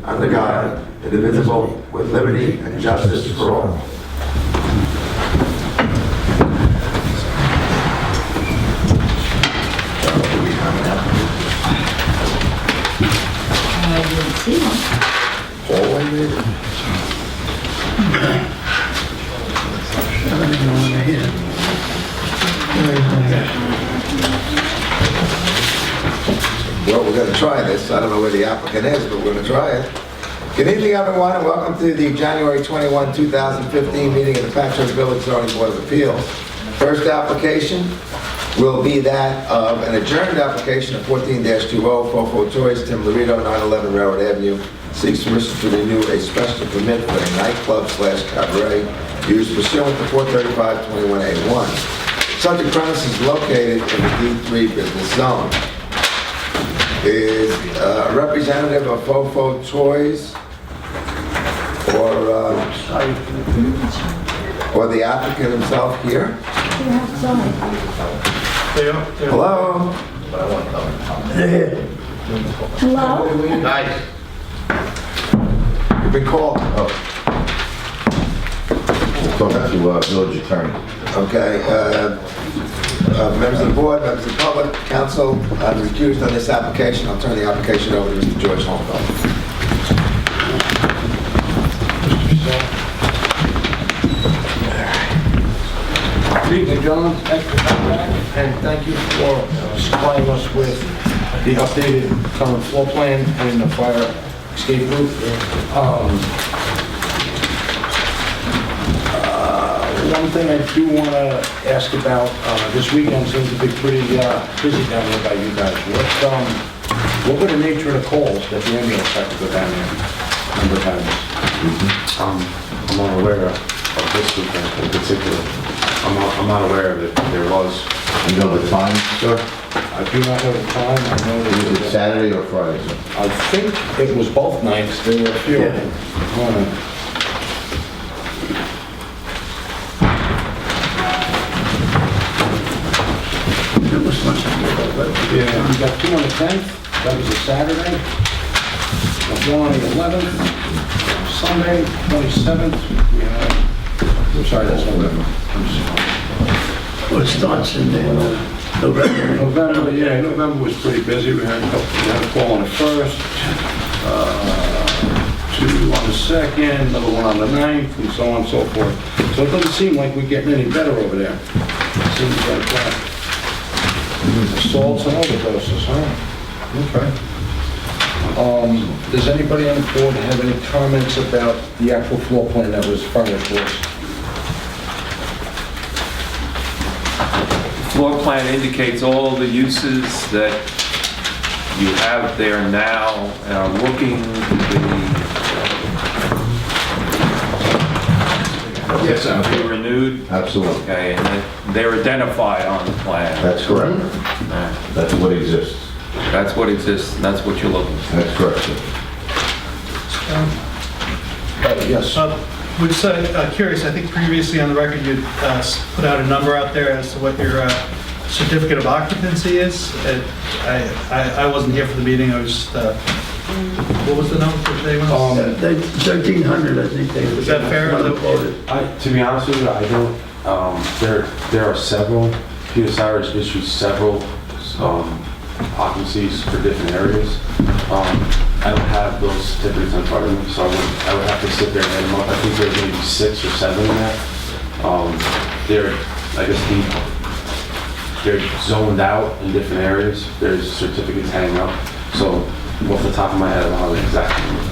under God, indivisible, with liberty and justice for all. I didn't see one. Hallway maybe? Well, we're going to try this. I don't know where the applicant is, but we're going to try it. Good evening, everyone, and welcome to the January 21, 2015 meeting of the Patchogue Village Zoning Board of Appeals. First application will be that of an adjourned application of 14-20, Fofo Choice, Tim Lorito, 911 Railroad Avenue, seeks permission to renew a special permit for a nightclub / cabaret used pursuant to 435-21A1. Subject premise is located in the D3 business zone. Is a representative of Fofo Toys or the applicant himself here? Hello? Hello? Nice. You've been called? Talking to village attorney. Okay. Members of the board, members of the public, council, I'm recused on this application. I'll turn the application over to Mr. George Holmfeld. Good evening, John, and thank you for supplying us with the updated current floor plan and the fire escape route. One thing I do want to ask about, this weekend seems to be pretty busy down there by you guys. What were the nature of the calls that the ambulance had to go down there a number of times? I'm unaware of this weekend in particular. I'm not aware of it. There was. You know the time, sir? I do not know the time. I know Is it Saturday or Friday, sir? I think it was both nights. There were a few of them. Yeah, we got two on the 10th. That was a Saturday. One on the 11th. Sunday, 27th. I'm sorry, that's November. Well, it starts in November. November, yeah, November was pretty busy. We had a call on the 1st, two on the 2nd, another one on the 9th, and so on and so forth. So it doesn't seem like we're getting any better over there. It seems like assaults and overdoses, huh? Okay. Does anybody on the board have any comments about the actual floor plan that was furnished to us? Floor plan indicates all the uses that you have there now and are looking to be renewed. Absolutely. Okay, and they're identified on the plan. That's correct. That's what exists. That's what exists, and that's what you're looking for. That's correct, sir. Yes. We're just curious, I think previously on the record you put out a number out there as to what your certificate of occupancy is. I wasn't here for the meeting, I was just, what was the number for today? 1,300, I think they... Is that fair? To be honest with you, I don't. There are several. Peter Cyrus issued several occupancies for different areas. I don't have those certificates in front of me, so I would have to sit there and add them up. I think there's maybe 6 or 7 in there. They're zoned out in different areas. There's certificates hanging up. So off the top of my head, I don't have the exact number.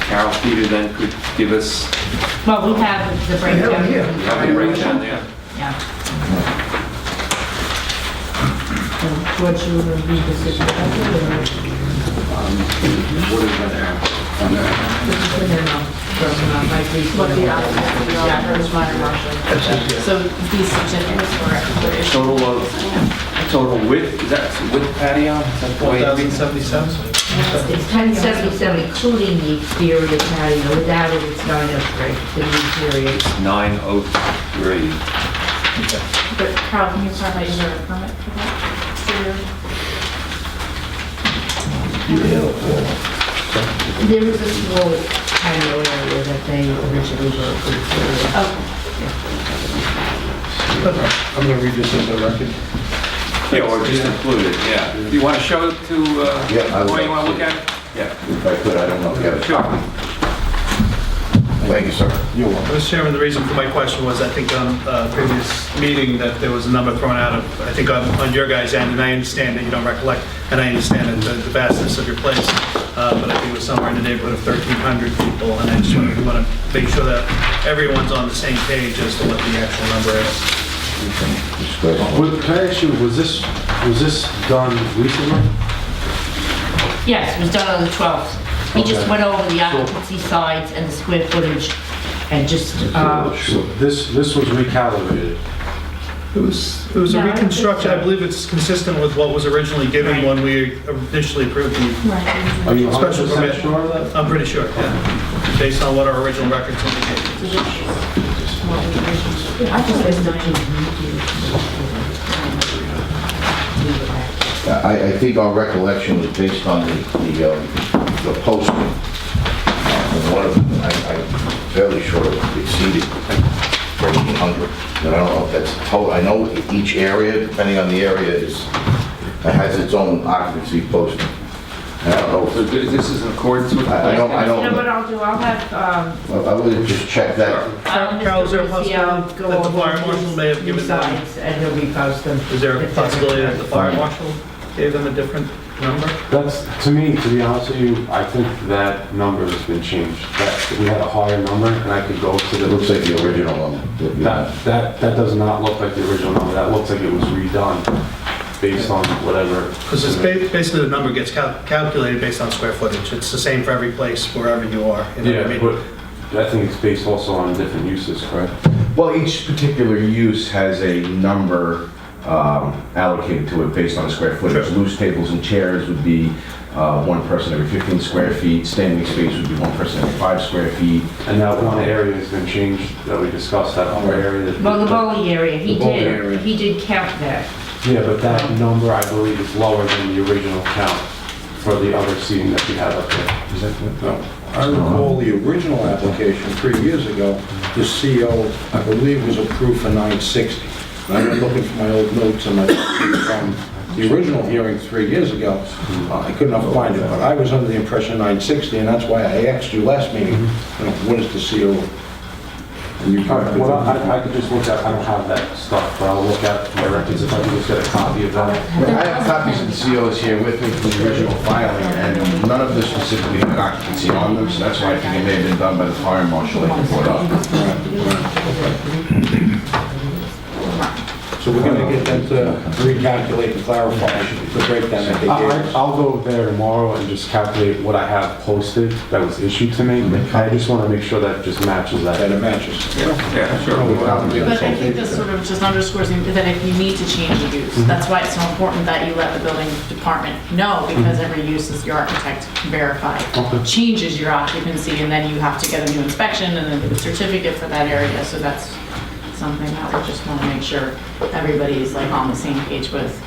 Carol, Peter then could give us Well, we have the breakdown. a breakdown there. Yeah. What you will read the certificate What is that now? On there? What the So these certificates were Total width, is that with patio? Is that the way it is? 1,077? It's 1077, including the exterior patio. Without it, it's 903, the interior. 903. But Carl, can you clarify, is there a permit for that? There was a small patio area that they originally were approved for. I'm gonna read this into the record. Yeah, or just include it, yeah. Do you want to show it to, Yeah, I would or you like want to look to. at it? Yeah. If I could, I don't know if you have it. Sure. Thank you, sir. You're welcome. Mr. Chairman, the reason for my question was, I think on previous meeting that there was a number thrown out of, I think on your guys' end, and I understand that you don't recollect, and I understand that the vastness of your place, but I think it was somewhere in the neighborhood of 1,300 people, and I just want to make sure that everyone's on the same page as to what the actual number is. Can I ask you, was this done recently? Yes, it was done on the 12th. He just Okay. went over the occupancy sides and the square footage and just, So this was recalibrated. It was a No, I don't think reconstruction. so. I believe it's consistent with what was originally given Right. when we initially approved the Are you special 100% permit. sure of that? I'm pretty sure, yeah, based on what our original records indicate. I just was not. I think our recollection was based on the posting. And one of them, I'm fairly sure it exceeded 1,300. And I don't know if that's total, I know each area, depending on the area, has its own occupancy posting. And I don't know So if, this is in accordance with... I don't, You know what I'll do? I'll have, I would just check that. Carol, is there a Mr. Lucio possibility go that the over fire marshal may have new given them- sides and he'll repost them. Is there a possibility that the fire marshal gave them a different number? That's, to me, to be honest with you, I think that number has been changed. That we had a higher number, and I could go to It the... looks like the original one. That does not look like the original number. That looks like it was redone based on whatever. Because it's basically the number gets calculated based on square footage. It's the same for every place, wherever you are. You know what I Yeah, mean? but I think it's based also on different uses, correct? Well, each particular use has a number allocated to it based on square footage. Sure. Loose tables and chairs would be one person every 15 square feet. Standing space would be one person every 5 square feet. And that one area has been changed, that we discussed, that other area that... Well, the bowling area, The bowling area. he did count that. Yeah, but that number, I believe, is lower than the original count for the other seating that we had up there. Is that... No. I recall the original application 3 years ago, the CO, I believe, was approved for 960. And I've been looking for my old notes and from the original hearing 3 years ago. I could not find it, but I was under the impression 960, and that's why I asked you last meeting, you know, what is the CO? And you All right, well, I could just look at, I don't have that stuff, but I'll look at my records if I can just get a copy of that. I have copies of the COs here with me from the original filing, and none of this specifically had occupancy on them, so that's why I think it may have been done by the fire marshal like you brought up. So we're gonna get them to recalculate and clarify the breakdown that they gave us. I'll go there tomorrow and just calculate what I have posted that was issued to me. I just want to make sure that just matches That that. it matches. Yeah, sure. But I think this sort of just underscores that if you need to change the use, that's why it's so important that you let the building department know, because every use is your architect verified. Okay. Changes your occupancy, and then you have to get a new inspection and then get a certificate for that area, so that's something that we just want to make sure everybody's like on the same page with.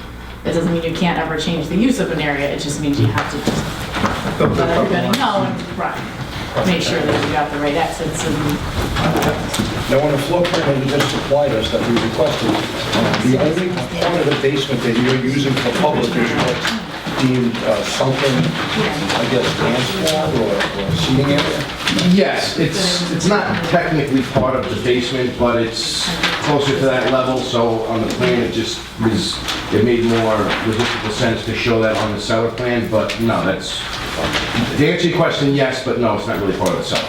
It doesn't mean you can't ever change the use of an area, it just means you have to just let everybody know and, right, make sure that you got the right exits and. Now, on the floor plan that you just supplied us that we requested, the only part of the basement that you're using for public is what's deemed sunken, I guess, dance floor or seating area? Yes, it's not technically part of the basement, but it's closer to that level, so on the plan, it made more logistical sense to show that on the cellar plan, but no, to answer your question, yes, but no, it's not really part of the cellar.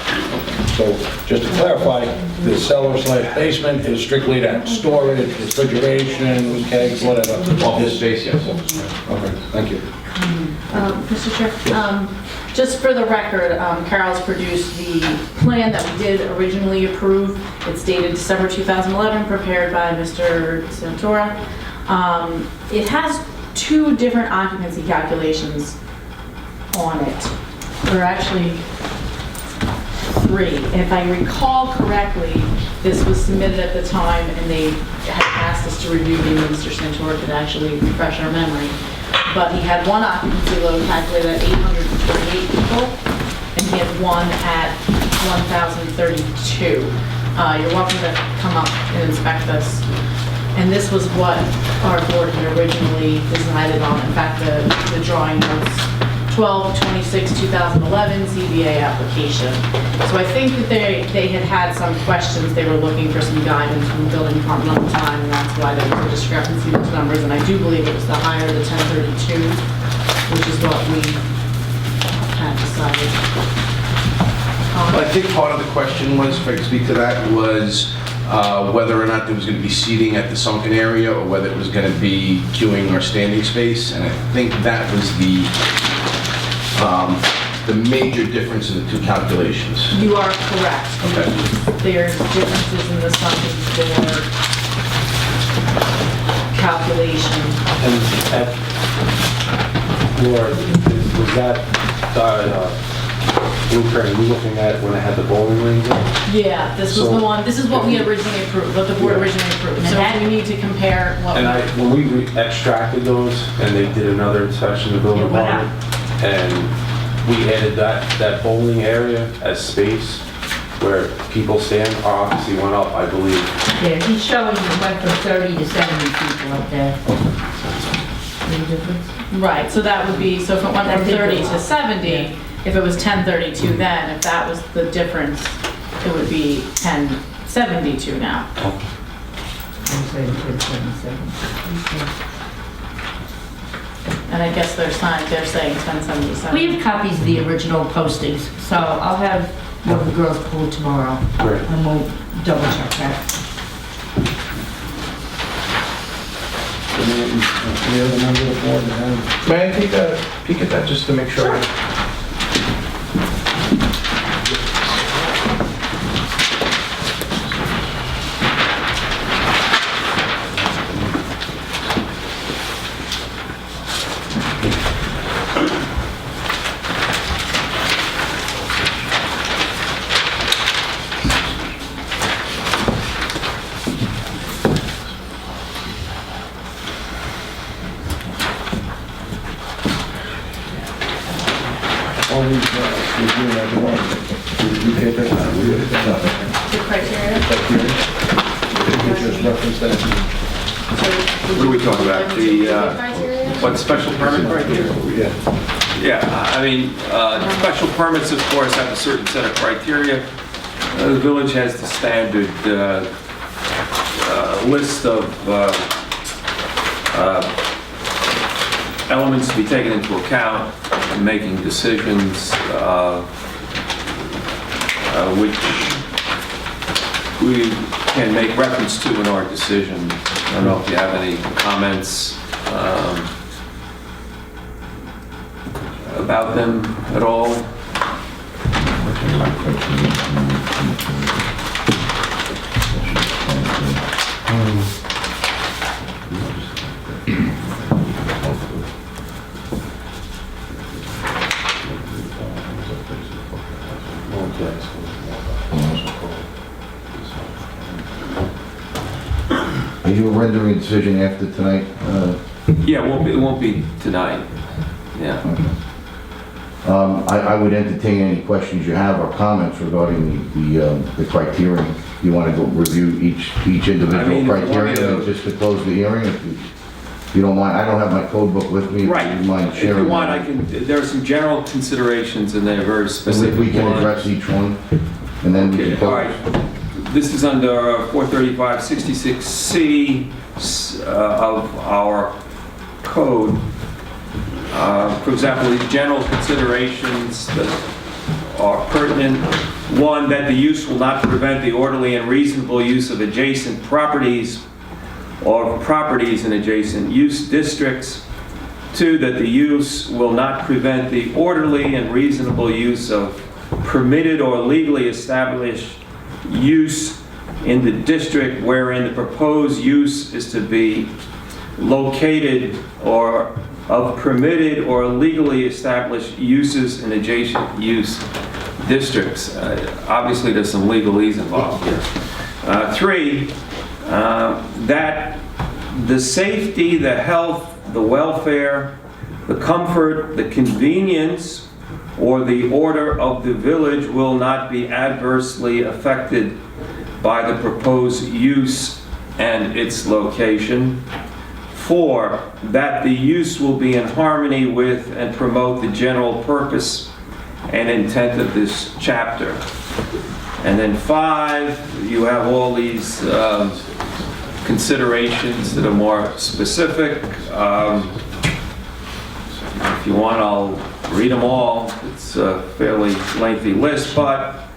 So, just to clarify, the cellar/basement is strictly that, storage, refrigeration, kegs, whatever. Office space, yes. Okay, thank you. Mr. Chair, just for the record, Carol's produced the plan that we did originally approve. It's dated December 2011, prepared by Mr. Santora. It has 2 different occupancy calculations on it. There are actually 3. If I recall correctly, this was submitted at the time, and they had asked us to review, maybe Mr. Santora could actually refresh our memory. But he had one occupancy load calculated at 828 people, one at 1,032. You're welcome to come up and inspect this. And this was what our board had originally decided on. In fact, the drawing notes, 12/26/2011 ZBA application. So I think that they had some questions. They were looking for some guidance from the building department at the time, and that's why there was a discrepancy in those numbers. And I do believe it was the higher, the 1032, which is what we had decided. I think part of the question was, if I could speak to that, was whether or not there was going to be seating at the sunken area or whether it was going to be queuing or standing space. And I think that was the major difference in the two calculations. You are correct. Okay. There's differences in the sunken floor calculation. And Laura, was that blueprint we looking at when I had the bowling lanes in? Yeah, this was So- the one, this is what we originally approved, what the board Yeah. originally approved. So And we need to compare what. And when we extracted those, and they did another inspection of the building Yeah, what department, and we added that bowling area as space where people stand, obviously went up, I believe. Yeah, he's showing it went from 30 to 70 people up there. Any difference? Right, so that would be, so if it went from That's it. 30 to 70, if it was 1032 then, if that was the difference, it would be 1072 now. I'm sorry, 1077. And I guess they're saying 1077. We have copies of the original postings, so I'll have one of the girls pull it tomorrow. Great. And we'll double check that. Any other member of the board that have? May I take a peek at that just to make sure? All these, reviewing as one. You get that, we did it. The criteria? You just reference that. What are we talking about? The, Criteria? what, special permit right here? Yeah. Yeah, I mean, special permits, of course, have a certain set of criteria. The village has the standard list of elements to be taken into account in making decisions, which we can make reference to in our decision. I don't know if you have any comments about them at all. Are you rendering a decision after tonight? Yeah, it won't be tonight. Yeah. I would entertain any questions you have or comments regarding the criteria. You want to go review each I mean, individual if you want me criteria to- and just to close the hearing? If you don't mind, I don't have my code book with me. Right. If you mind If sharing. you want, I can, there are some general considerations and then a very If specific we can one. address each one, and then we Okay, can all right. close. This is under 435-66C of our code. For example, these general considerations that are pertinent. One, that the use will not prevent the orderly and reasonable use of adjacent properties or properties in adjacent use districts. Two, that the use will not prevent the orderly and reasonable use of permitted or legally established use in the district wherein the proposed use is to be located, or of permitted or legally established uses in adjacent use districts. Obviously, there's some legalese involved here. Three, that the safety, the health, the welfare, the comfort, the convenience, or the order of the village will not be adversely affected by the proposed use and its location. 4, that the use will be in harmony with and promote the general purpose and intent of this chapter. And then 5, you have all these considerations that are more specific. If you want, I'll read them all. It's a fairly lengthy list, but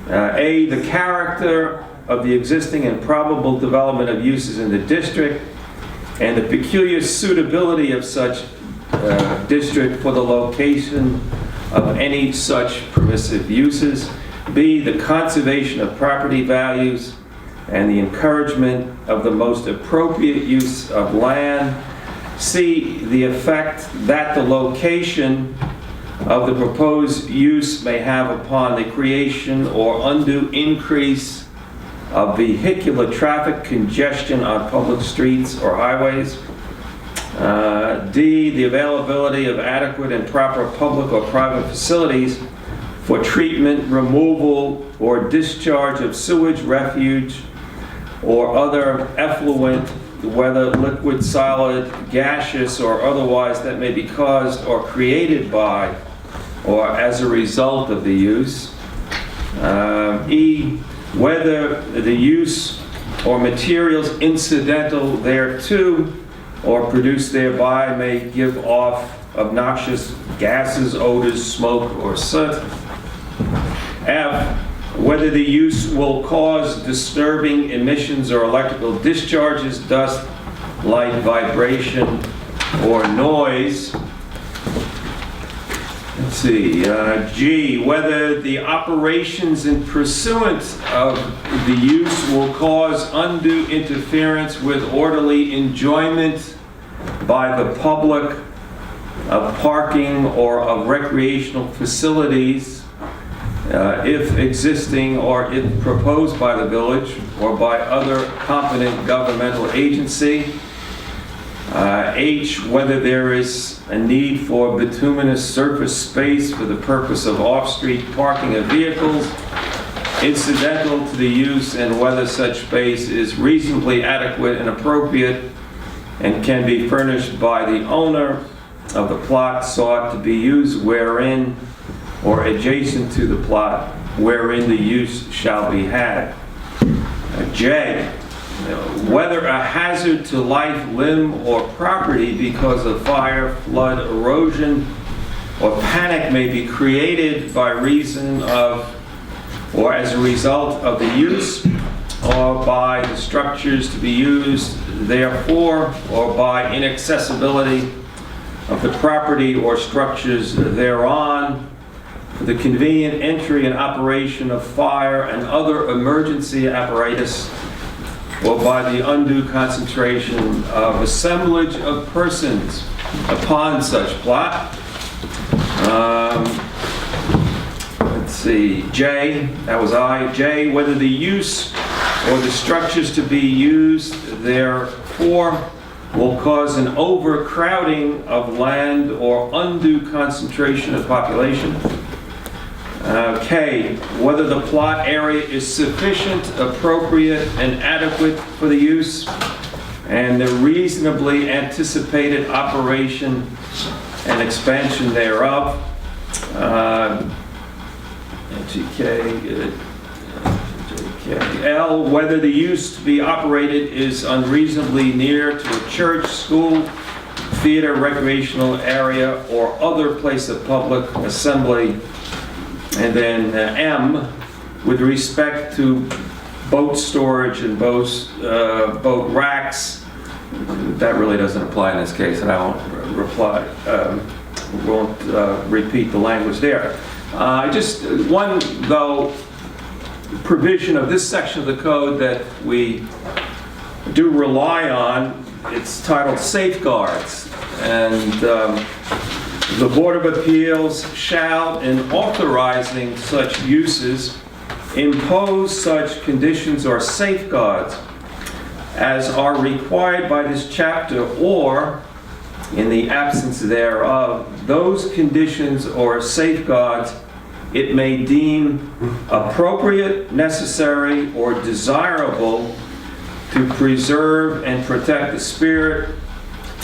A, the character of the existing and probable development of uses in the district and the peculiar suitability of such district for the location of any such permissive uses. B, the conservation of property values and the encouragement of the most appropriate use of land. C, the effect that the location of the proposed use may have upon the creation or undue increase of vehicular traffic congestion on public streets or highways. D, the availability of adequate and proper public or private facilities for treatment, removal, or discharge of sewage, refuge, or other effluent, whether liquid, solid, gaseous, or otherwise, that may be caused or created by or as a result of the use. E, whether the use or materials incidental thereto or produced thereby may give off obnoxious gases, odors, smoke, or soot. F, whether the use will cause disturbing emissions or electrical discharges, dust, light, vibration, or noise. Let's see, G, whether the operations in pursuant of the use will cause undue interference with orderly enjoyment by the public of parking or of recreational facilities, if existing or if proposed by the village or by other competent governmental agency. H, whether there is a need for bituminous surface space for the purpose of off-street parking of vehicles incidental to the use, and whether such space is reasonably adequate and appropriate and can be furnished by the owner of the plot sought to be used wherein or adjacent to the plot wherein the use shall be had. J, whether a hazard to life, limb, or property because of fire, flood, erosion, or panic may be created by reason of or as a result of the use or by the structures to be used therefore or by inaccessibility of the property or structures thereon, for the convenient entry and operation of fire and other emergency apparatus, or by the undue concentration of assemblage of persons upon such plot. Let's see, J, that was I. J, whether the use or the structures to be used therefore will cause an overcrowding of land or undue concentration of population. K, whether the plot area is sufficient, appropriate, and adequate for the use, and the reasonably anticipated operation and expansion thereof. L, whether the use to be operated is unreasonably near to a church, school, theater, recreational area, or other place of public assembly. And then M, with respect to boat storage and boat racks, that really doesn't apply in this case, and I won't repeat the language there. Just one, though, provision of this section of the code that we do rely on, it's titled Safeguards. And the Board of Appeals shall, in authorizing such uses, impose such conditions or safeguards as are required by this chapter or in the absence thereof, those conditions or safeguards it may deem appropriate, necessary, or desirable to preserve and protect the spirit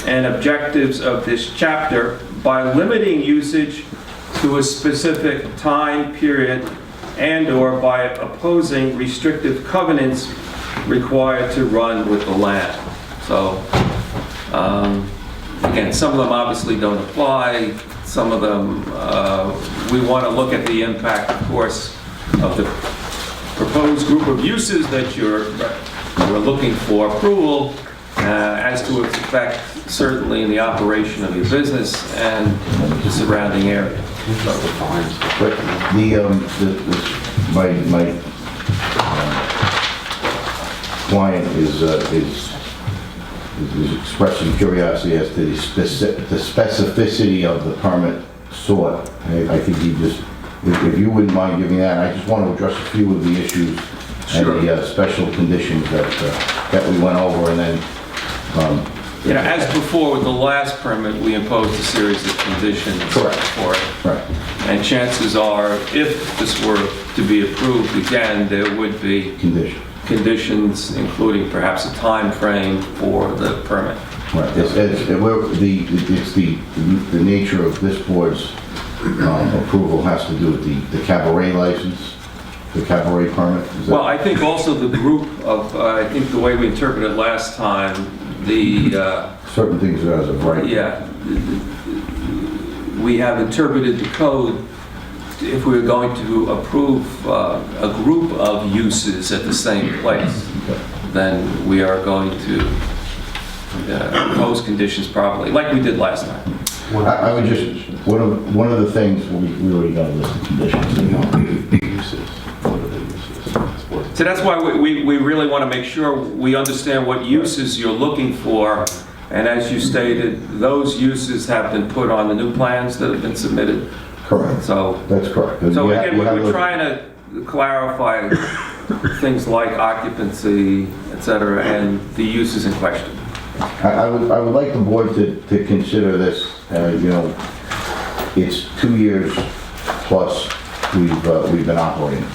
and objectives of this chapter by limiting usage to a specific time period and/or by opposing restrictive covenants required to run with the land. So, again, some of them obviously don't apply. Some of them, we want to look at the impact, of course, of the proposed group of uses that you're looking for approval as to its effect, certainly in the operation of your business and the surrounding area. But my client is expressing curiosity as to the specificity of the permit sought. I think he just, if you wouldn't mind giving that, I just want to address a few of the issues and the special conditions that we went over, and then You know, as before with the last permit, we imposed a series of conditions Correct. for it. right. And chances are, if this were to be approved again, there would be conditions, including perhaps a time frame for the permit. Right. It's the nature of this board's approval has to do with the cabaret license, the cabaret permit. Is that- Well, I think also the group of, I think the way we interpreted it last time, certain things are as of right. yeah, we have interpreted the code, if we were going to approve a group of uses at the same place, then we are going to impose conditions properly, like we did last time. I would just, one of the things, we already got a list of conditions. So that's why we really want to make sure we understand what uses you're looking for. And as you stated, those uses have been put on the new plans that have been submitted. Correct. So, That's correct. so again, we're trying to clarify things like occupancy, et cetera, and the uses in question. I would like the board to consider this, you know, it's 2 years plus we've been operating.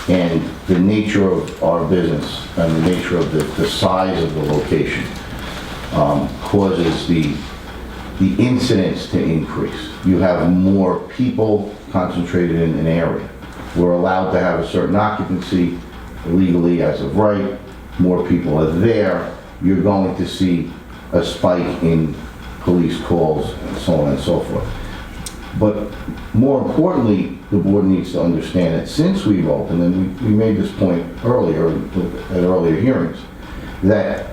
And the nature of our business and the nature of the size of the location causes the incidence to increase. You have more people concentrated in an area. We're allowed to have a certain occupancy legally as of right. More people are there. You're going to see a spike in police calls and so on and so forth. But more importantly, the board needs to understand that since we've opened, and we made this point earlier at earlier hearings, that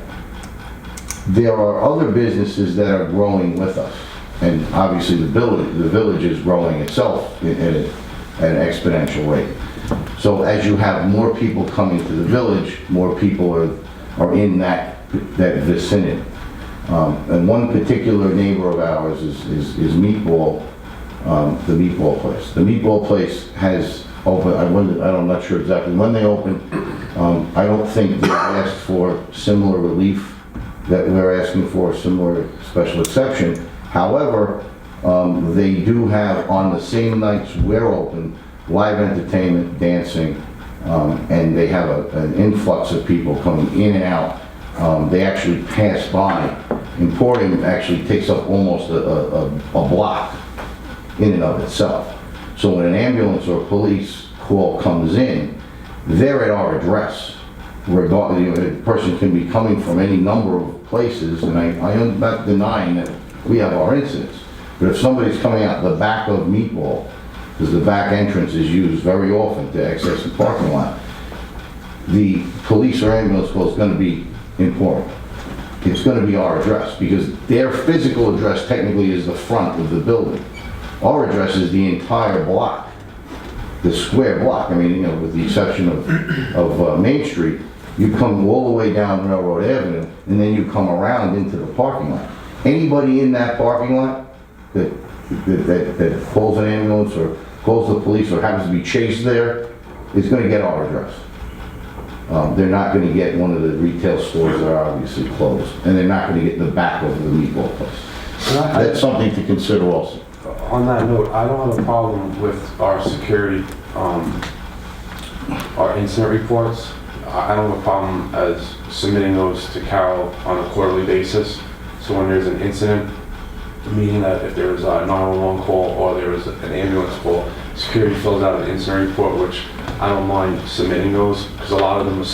there are other businesses that are growing with us. And obviously the village is growing itself at an exponential rate. So as you have more people coming to the village, more people are in that vicinity. And one particular neighbor of ours is Meatball, the Meatball Place. The Meatball Place has opened, I'm not sure exactly when they opened. I don't think they asked for similar relief that we're asking for, similar special exception. However, they do have, on the same nights we're open, live entertainment, dancing, and they have an influx of people coming in and out. They actually pass by. Emporium actually takes up almost a block in and of itself. So when an ambulance or police call comes in, they're at our address. Regardless, you know, a person can be coming from any number of places, and I'm not denying that we have our incidents. But if somebody's coming out the back of Meatball, because the back entrance is used very often to access the parking lot, the police or ambulance call is going to be Emporium. It's going to be our address, because their physical address technically is the front of the building. Our address is the entire block, the square block. I mean, you know, with the exception of Main Street, you come all the way down Railroad Avenue, and then you come around into the parking lot. Anybody in that parking lot that calls an ambulance or calls the police or happens to be chased there is going to get our address. They're not going to get one of the retail stores that are obviously closed, and they're not going to get the back of the Meatball Place. That's something to consider also. On that note, I don't have a problem with our security, our incident reports. I don't have a problem as submitting those to Carol on a quarterly basis. So when there's an incident, meaning that if there was a 911 call or there was an ambulance call, security fills out an incident report, which I don't mind submitting those because a lot of them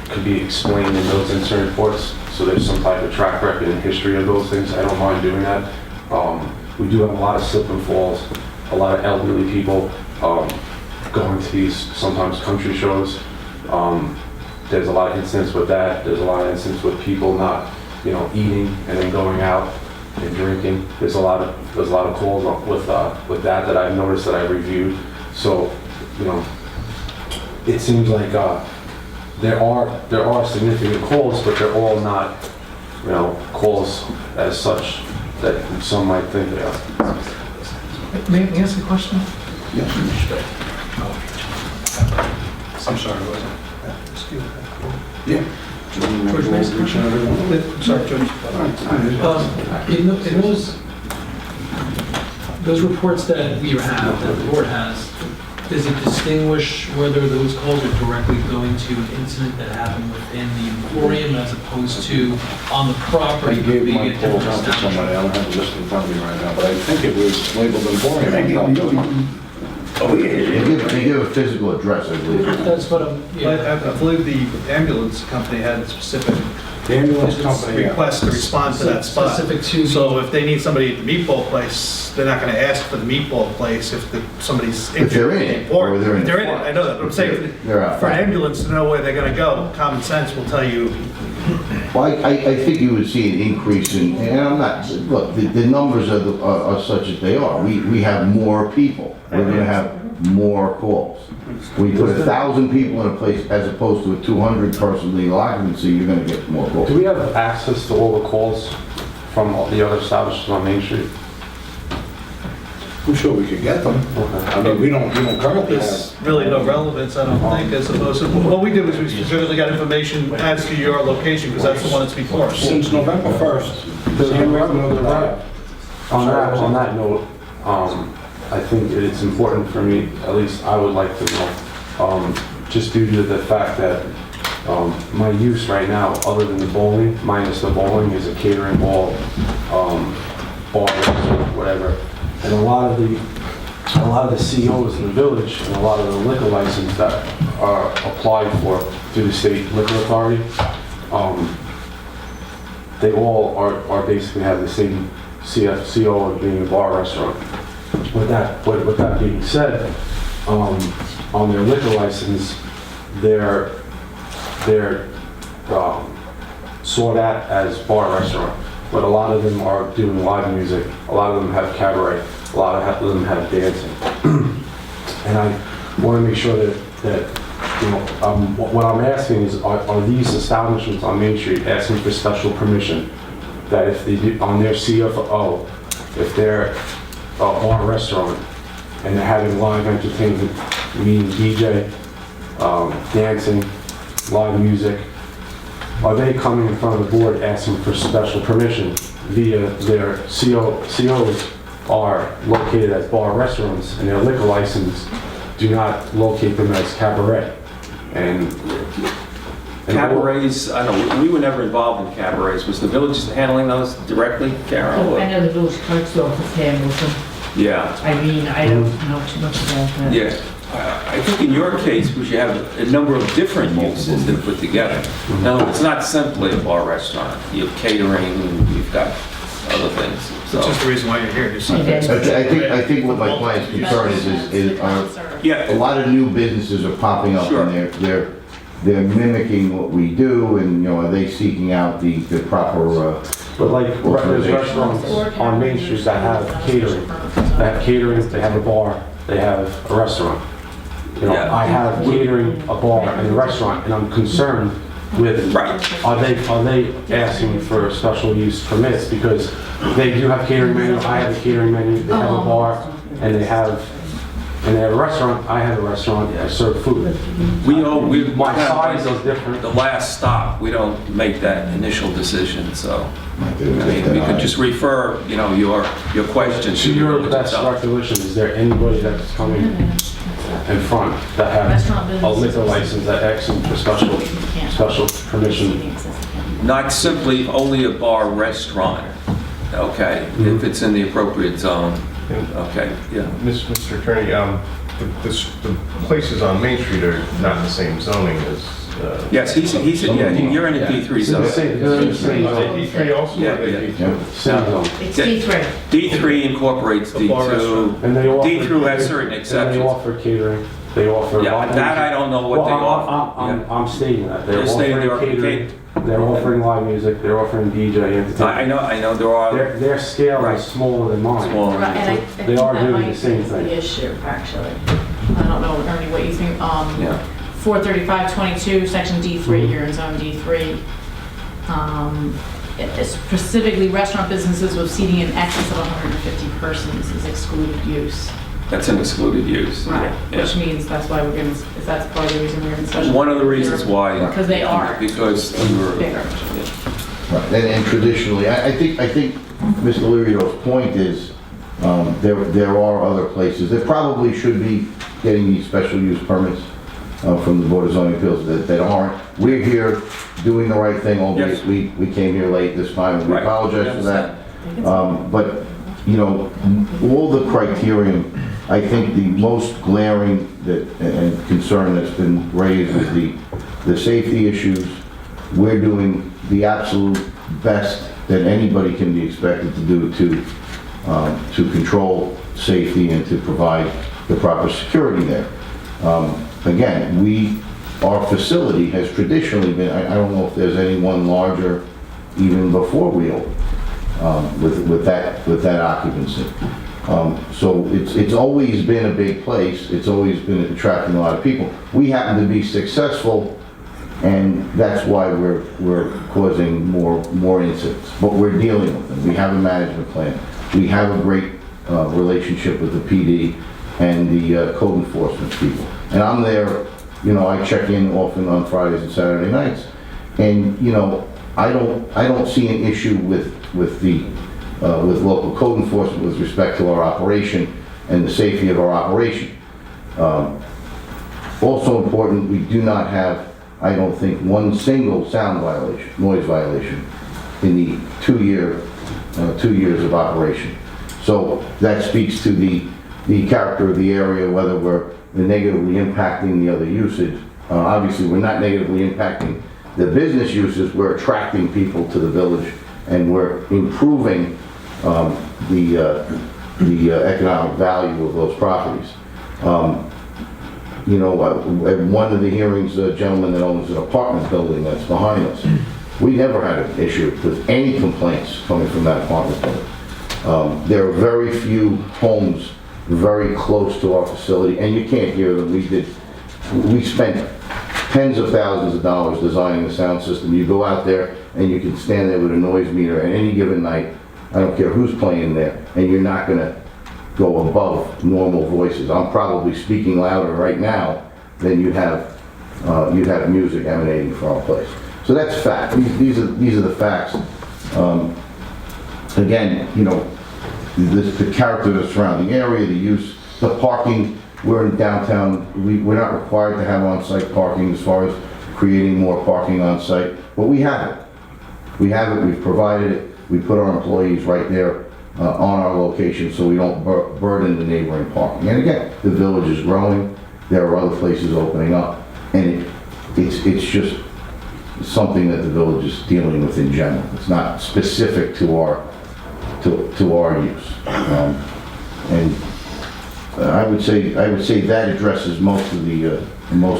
could be explained in those incident reports. So there's some type of track record and history of those things. I don't mind doing that. We do have a lot of slip and falls, a lot of elderly people going to these sometimes country shows. There's a lot of incidents with that. There's a lot of incidents with people not, eating and then going out and drinking. There's a lot of calls with that I've noticed that I've reviewed. So, it seems like there are significant calls, but they're all not, calls as such that some might think they are. May I ask a question? I'm sorry, was Excuse me. Yeah. George, may I ask a question? Sorry, George. In those reports that we have, that the board has, does it distinguish whether those calls are directly going to an incident that happened within the Emporium as opposed to on the I property? gave being my a different calls out to somebody, I don't have the list in front of me right now, but I think it was labeled Emporium. Oh, yeah. They give a physical address, I believe. That's what I'm, I yeah. believe the ambulance company had specific The ambulance company. requests to respond to that spot. Specific to- So if they need somebody at the meatball place, they're not gonna ask for the meatball place if somebody's If they're in it, or they're in If the they're in it, front. I know that, but I'm saying, They're out for an front. ambulance to know where they're gonna go, common sense will tell you. Well, I think you would see an increase in, and I'm not, look, the numbers are such as they are. We have more people. We're gonna have more calls. When you put 1,000 people in a place as opposed to a 200-person legal occupancy, you're gonna get more calls. Do we have access to all the calls from all the other establishments on Main Street? I'm sure we could get them. I mean, we don't currently There's have. really no relevance, I don't think, as opposed to, what we did was we specifically got information as to your location, because that's the one that's before us. Since November 1st. On that note, I think it's important for me, at least I would like to know, just due to the fact that my use right now, other than the bowling, minus the bowling, is a catering hall, bar, restaurant, whatever. And a lot of the COs in the village and a lot of the liquor license that are applied for through the state liquor authority, they all are basically have the same CFCO of being a bar restaurant. With that being said, on their liquor license, they're sought at as bar restaurant, but a lot of them are doing live music, a lot of them have cabaret, a lot of them have dancing. And I want to make sure that what I'm asking is, are these establishments on Main Street asking for special permission? That if they do, on their CFO, if they're a bar restaurant and they're having live entertainment, meaning DJ, dancing, live music, are they coming in front of the board asking for special permission via their COs are located as bar restaurants and their liquor license do not locate them as cabaret? And Cabarets, I don't know, we were never involved in cabarets. Was the village handling those directly, Carol? I know the village clerk's office handles them. Yeah. I mean, I don't know too much about that. Yeah, I think in your case, because you have a number of different uses that are put together. Now, it's not simply a bar restaurant. You have catering, you've got other things. Which So, is the reason why you're here. You're seeking- I think what my client's concern is a yeah, lot of new businesses are popping up Sure. and they're mimicking what we do, and, are they seeking out the proper, But like, there's restaurants on Main Street that have catering. They have catering, they have a bar, they have a restaurant. Yeah. I have catering, a bar, and a restaurant, and I'm concerned with, Right. are they asking for special use permits? Because they do have catering menu, I have a catering menu, they have a bar, and they have and they have a restaurant, I have a restaurant, I serve food. My size is different. The last stop, we don't make that initial decision, so, I mean, we could just refer, you know, your question To to your village best itself. recollection, is there anybody that's coming in front that Restaurant have a business. liquor license that asking for special permission? Not simply only a bar restaurant, okay, if it's in the appropriate zone, okay, yeah. Mr. Attorney, the places on Main Street are not the same zoning as... Yes, yeah, you're in a D3 zone. They're in the same Are they zone. D3 also? Yeah, or are they yeah. D2? Same zone. It's D3. D3 incorporates The bar D2. restaurant. And they offer D3 has catering, certain and they exceptions. offer catering, they offer... Yeah, live that I music. don't know what they Well, offer. I'm stating that. They're You're stating they offering offer catering, they're offering live music, they're offering DJ entertainment. I know there are, Their scale Right. is smaller than mine. Smaller. Right, and I They think are that doing might the be same thing. the issue, actually. I don't know, Ernie, what you think, yeah. 43522, section D3, you're in zone D3. Specifically, restaurant businesses with seating in excess of 150 persons is excluded use. That's an excluded use. Right, Yeah. which means that's why we're getting, if that's part of the reason we're in special. One of the reasons why. Because they are. Because we were. Bigger. Right, and traditionally, I think Mr. Lorito's point is, there are other places that probably should be getting these special use permits from the Board of Zoning Appeals that aren't. We're here doing the right thing, albeit Yes. we came here late this time, and we Right. apologize for that. But, you know, all the criterion, I think the most glaring and concern that's been raised is the safety issues. We're doing the absolute best that anybody can be expected to do to control safety and to provide the proper security there. Again, our facility has traditionally been, I don't know if there's anyone larger even before we opened, with that occupancy. So it's always been a big place, it's always been attracting a lot of people. We happen to be successful, and that's why we're causing more incidents. But we're dealing with them. We have a management plan. We have a great relationship with the PD and the code enforcement people. And I'm there, you know, I check in often on Fridays and Saturday nights, and you know, I don't see an issue with local code enforcement with respect to our operation and the safety of our operation. Also important, we do not have, I don't think, one single sound violation, noise violation in the 2 years of operation. So that speaks to the character of the area, whether we're negatively impacting the other usage. Obviously, we're not negatively impacting the business uses, we're attracting people to the village, and we're improving the economic value of those properties. You know, at one of the hearings, a gentleman that owns an apartment building that's behind us, we never had an issue with any complaints coming from that apartment building. There are very few homes very close to our facility, and you can't hear them. We spent tens of thousands of dollars designing the sound system. You go out there and you can stand there with a noise meter at any given night. I don't care who's playing there, and you're not gonna go above normal voices. I'm probably speaking louder right now than you'd have music emanating from our place. So that's fact. These are the facts. Again, you know, the character of the surrounding area, the use, the parking. We're in downtown. We're not required to have on-site parking as far as creating more parking on-site, but we have it. We have it. We've provided it. We put our employees right there on our location so we don't burden the neighboring parking. And again, the village is growing. There are other places opening up, and it's just something that the village is dealing with in general. It's not specific to our use. And I would say that addresses most of the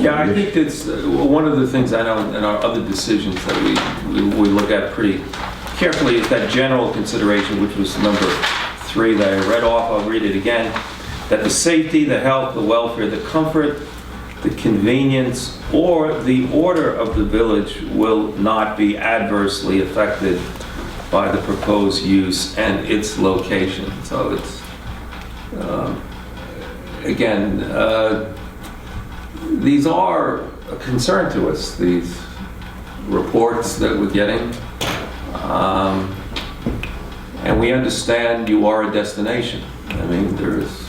Yeah, I think that's one of the things I know in our other decisions that we look at pretty carefully is that general consideration, which was number 3 that I read off. I'll read it again. That the safety, the health, the welfare, the comfort, the convenience, or the order of the village will not be adversely affected by the proposed use and its location. So again, these are a concern to us, these reports that we're getting. And we understand you are a destination. I mean, there's,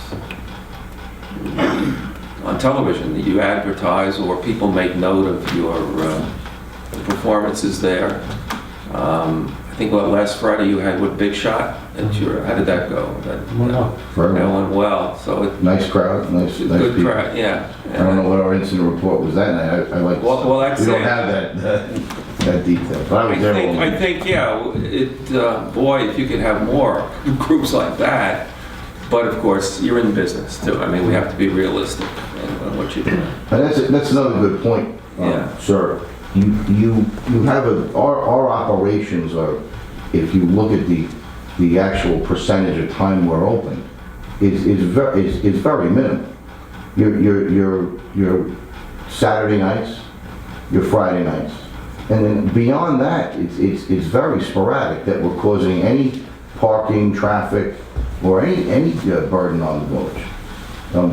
on television, you advertise or people make note of your performances there. I think last Friday you had what, Big Shot? How did that go? That went well. So Nice crowd, nice good people. crowd, yeah. I don't know what our incident report was that night. I like, Well, that's we don't it. have that detail. But I was there all I night. think, yeah, boy, if you could have more groups like that, but of course, you're in business too. I mean, we have to be realistic in what you're doing. And that's another good point, Yeah. sir. You have our operations are, if you look at the actual percentage of time we're open, is very minimal. Your Saturday nights, your Friday nights, and then beyond that, it's very sporadic that we're causing any parking, traffic, or any burden on the village.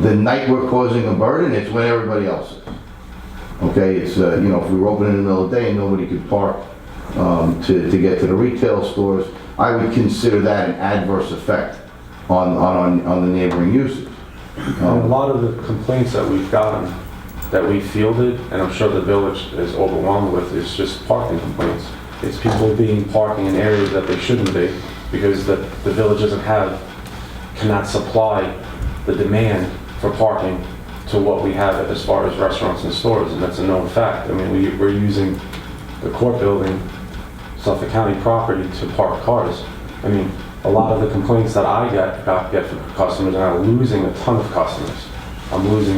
The night we're causing a burden, it's when everybody else is. Okay, it's, if we were open in the middle of the day and nobody could park to get to the retail stores, I would consider that an adverse effect on the neighboring uses. And a lot of the complaints that we've gotten, that we fielded, and I'm sure the village is overwhelmed with, is just parking complaints. It's people parking in areas that they shouldn't be, because the village cannot supply the demand for parking to what we have as far as restaurants and stores, and that's a known fact. I mean, we're using the court building, Suffolk County property, to park cars. I mean, a lot of the complaints that I get from customers, and I'm losing a ton of customers. I'm losing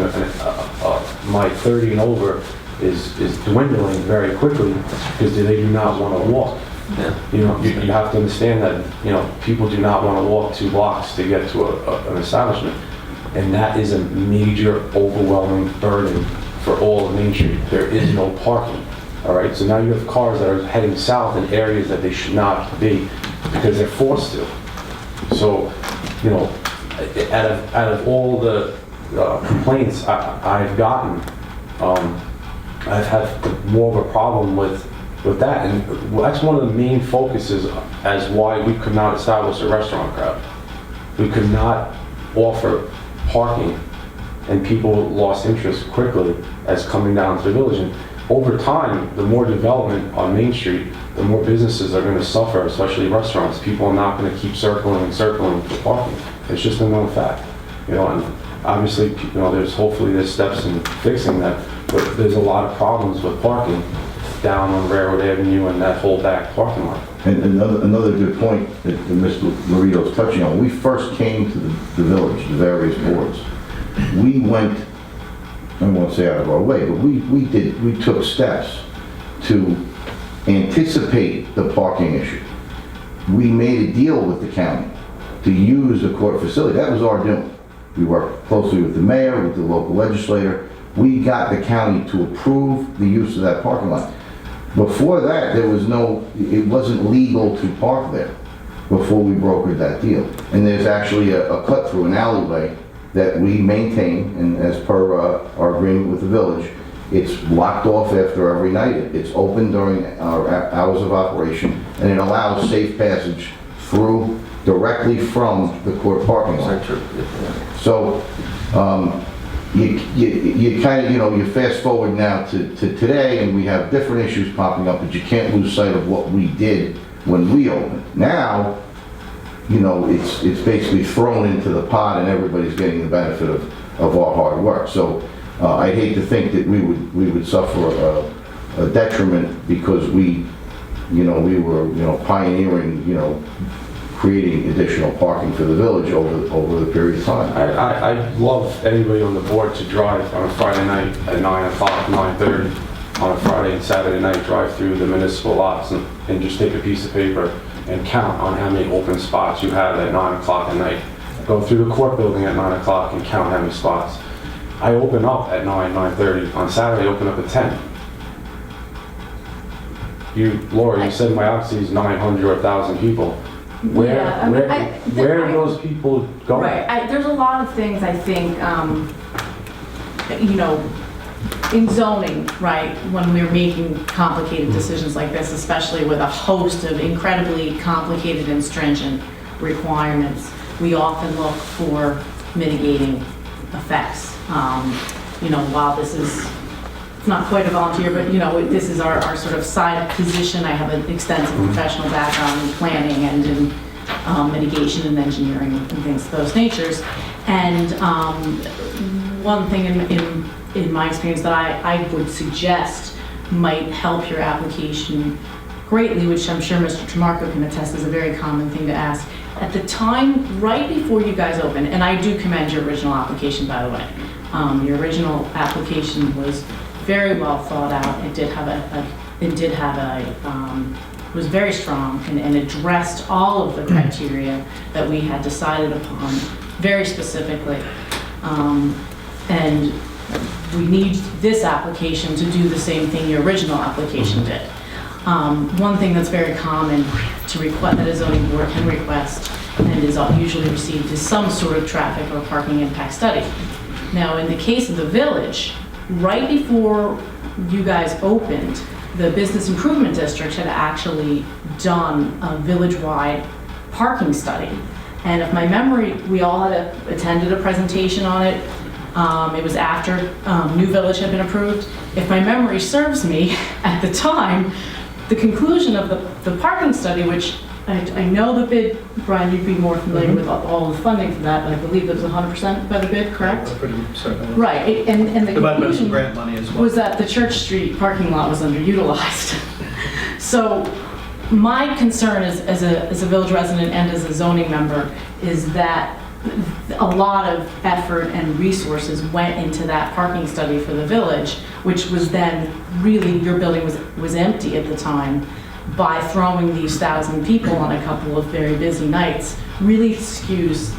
my 30 and over is dwindling very quickly because they do not want to walk. Yeah. You know, you have to understand that, people do not want to walk 2 blocks to get to an establishment. And that is a major overwhelming burden for all of Main Street. There is no parking. All right, so now you have cars that are heading south in areas that they should not be because they're forced to. So, out of all the complaints I've gotten, I've had more of a problem with that, and that's one of the main focuses as why we could not establish a restaurant crowd. We could not offer parking, and people lost interest quickly as coming down to the village. And over time, the more development on Main Street, the more businesses are going to suffer, especially restaurants. People are not going to keep circling for parking. It's just a known fact, and obviously, there's steps in fixing that, but there's a lot of problems with parking down on Railroad Avenue and that whole back parking lot. And another good point that Mr. Lorito's touching on, when we first came to the village, the various boards, we went, I won't say out of our way, but we took steps to anticipate the parking issue. We made a deal with the county to use the court facility. That was our doing. We worked closely with the mayor, with the local legislator. We got the county to approve the use of that parking lot. Before that, it wasn't legal to park there before we brokered that deal. And there's actually a cut through, an alleyway that we maintain, and as per our agreement with the village, it's blocked off after every night. It's open during our hours of operation, and it allows safe passage through directly from the court parking lot. So, you kind of, you fast forward now to today, and we have different issues popping up, but you can't lose sight of what we did when we opened. Now, it's basically thrown into the pot, and everybody's getting the benefit of our hard work. So I'd hate to think that we would suffer a detriment because we were pioneering, creating additional parking for the village over the period of time. I'd love anybody on the board to drive on a Friday night at 9 o'clock, 9:30, on a Friday and Saturday night, drive through the municipal lots and just take a piece of paper and count on how many open spots you have at 9 o'clock at night. Go through the court building at 9 o'clock and count how many spots. I open up at 9:30. On Saturday, I open up at 10. Laura, you said my occupancy is 900 or 1,000 people. Yeah, I mean, Where are those people going? Right, there's a lot of things I think, you know, in zoning, right, when we're making complicated decisions like this, especially with a host of incredibly complicated and stringent requirements, we often look for mitigating effects. You know, while this is, it's not quite a volunteer, but you know, this is our sort of side position. I have an extensive professional background in planning and in mitigation and engineering and things of those natures. And one thing in my experience that I would suggest might help your application greatly, which I'm sure Mr. Trimarco can attest is a very common thing to ask. At the time, right before you guys opened, and I do commend your original application, by the way. Your original application was very well thought out. It did have was very strong and addressed all of the criteria that we had decided upon very specifically. And we need this application to do the same thing your original application did. One thing that's very common to request, that a zoning board can request and is usually received, is some sort of traffic or parking impact study. Now, in the case of the village, right before you guys opened, the Business Improvement District had actually done a village-wide parking study. And if my memory, we all had attended a presentation on it. It was after New Village had been approved. If my memory serves me, at the time, the conclusion of the parking study, which I know the bid, Brian, you'd be more familiar with all the funding for that, but I believe it was 100% by the bid, correct? We're pretty certain. Right, and the conclusion grant money as well. was that the Church Street parking lot was underutilized. So my concern as a village resident and as a zoning member is that a lot of effort and resources went into that parking study for the village, which was then really, your building was empty at the time. By throwing these 1,000 people on a couple of very busy nights really skews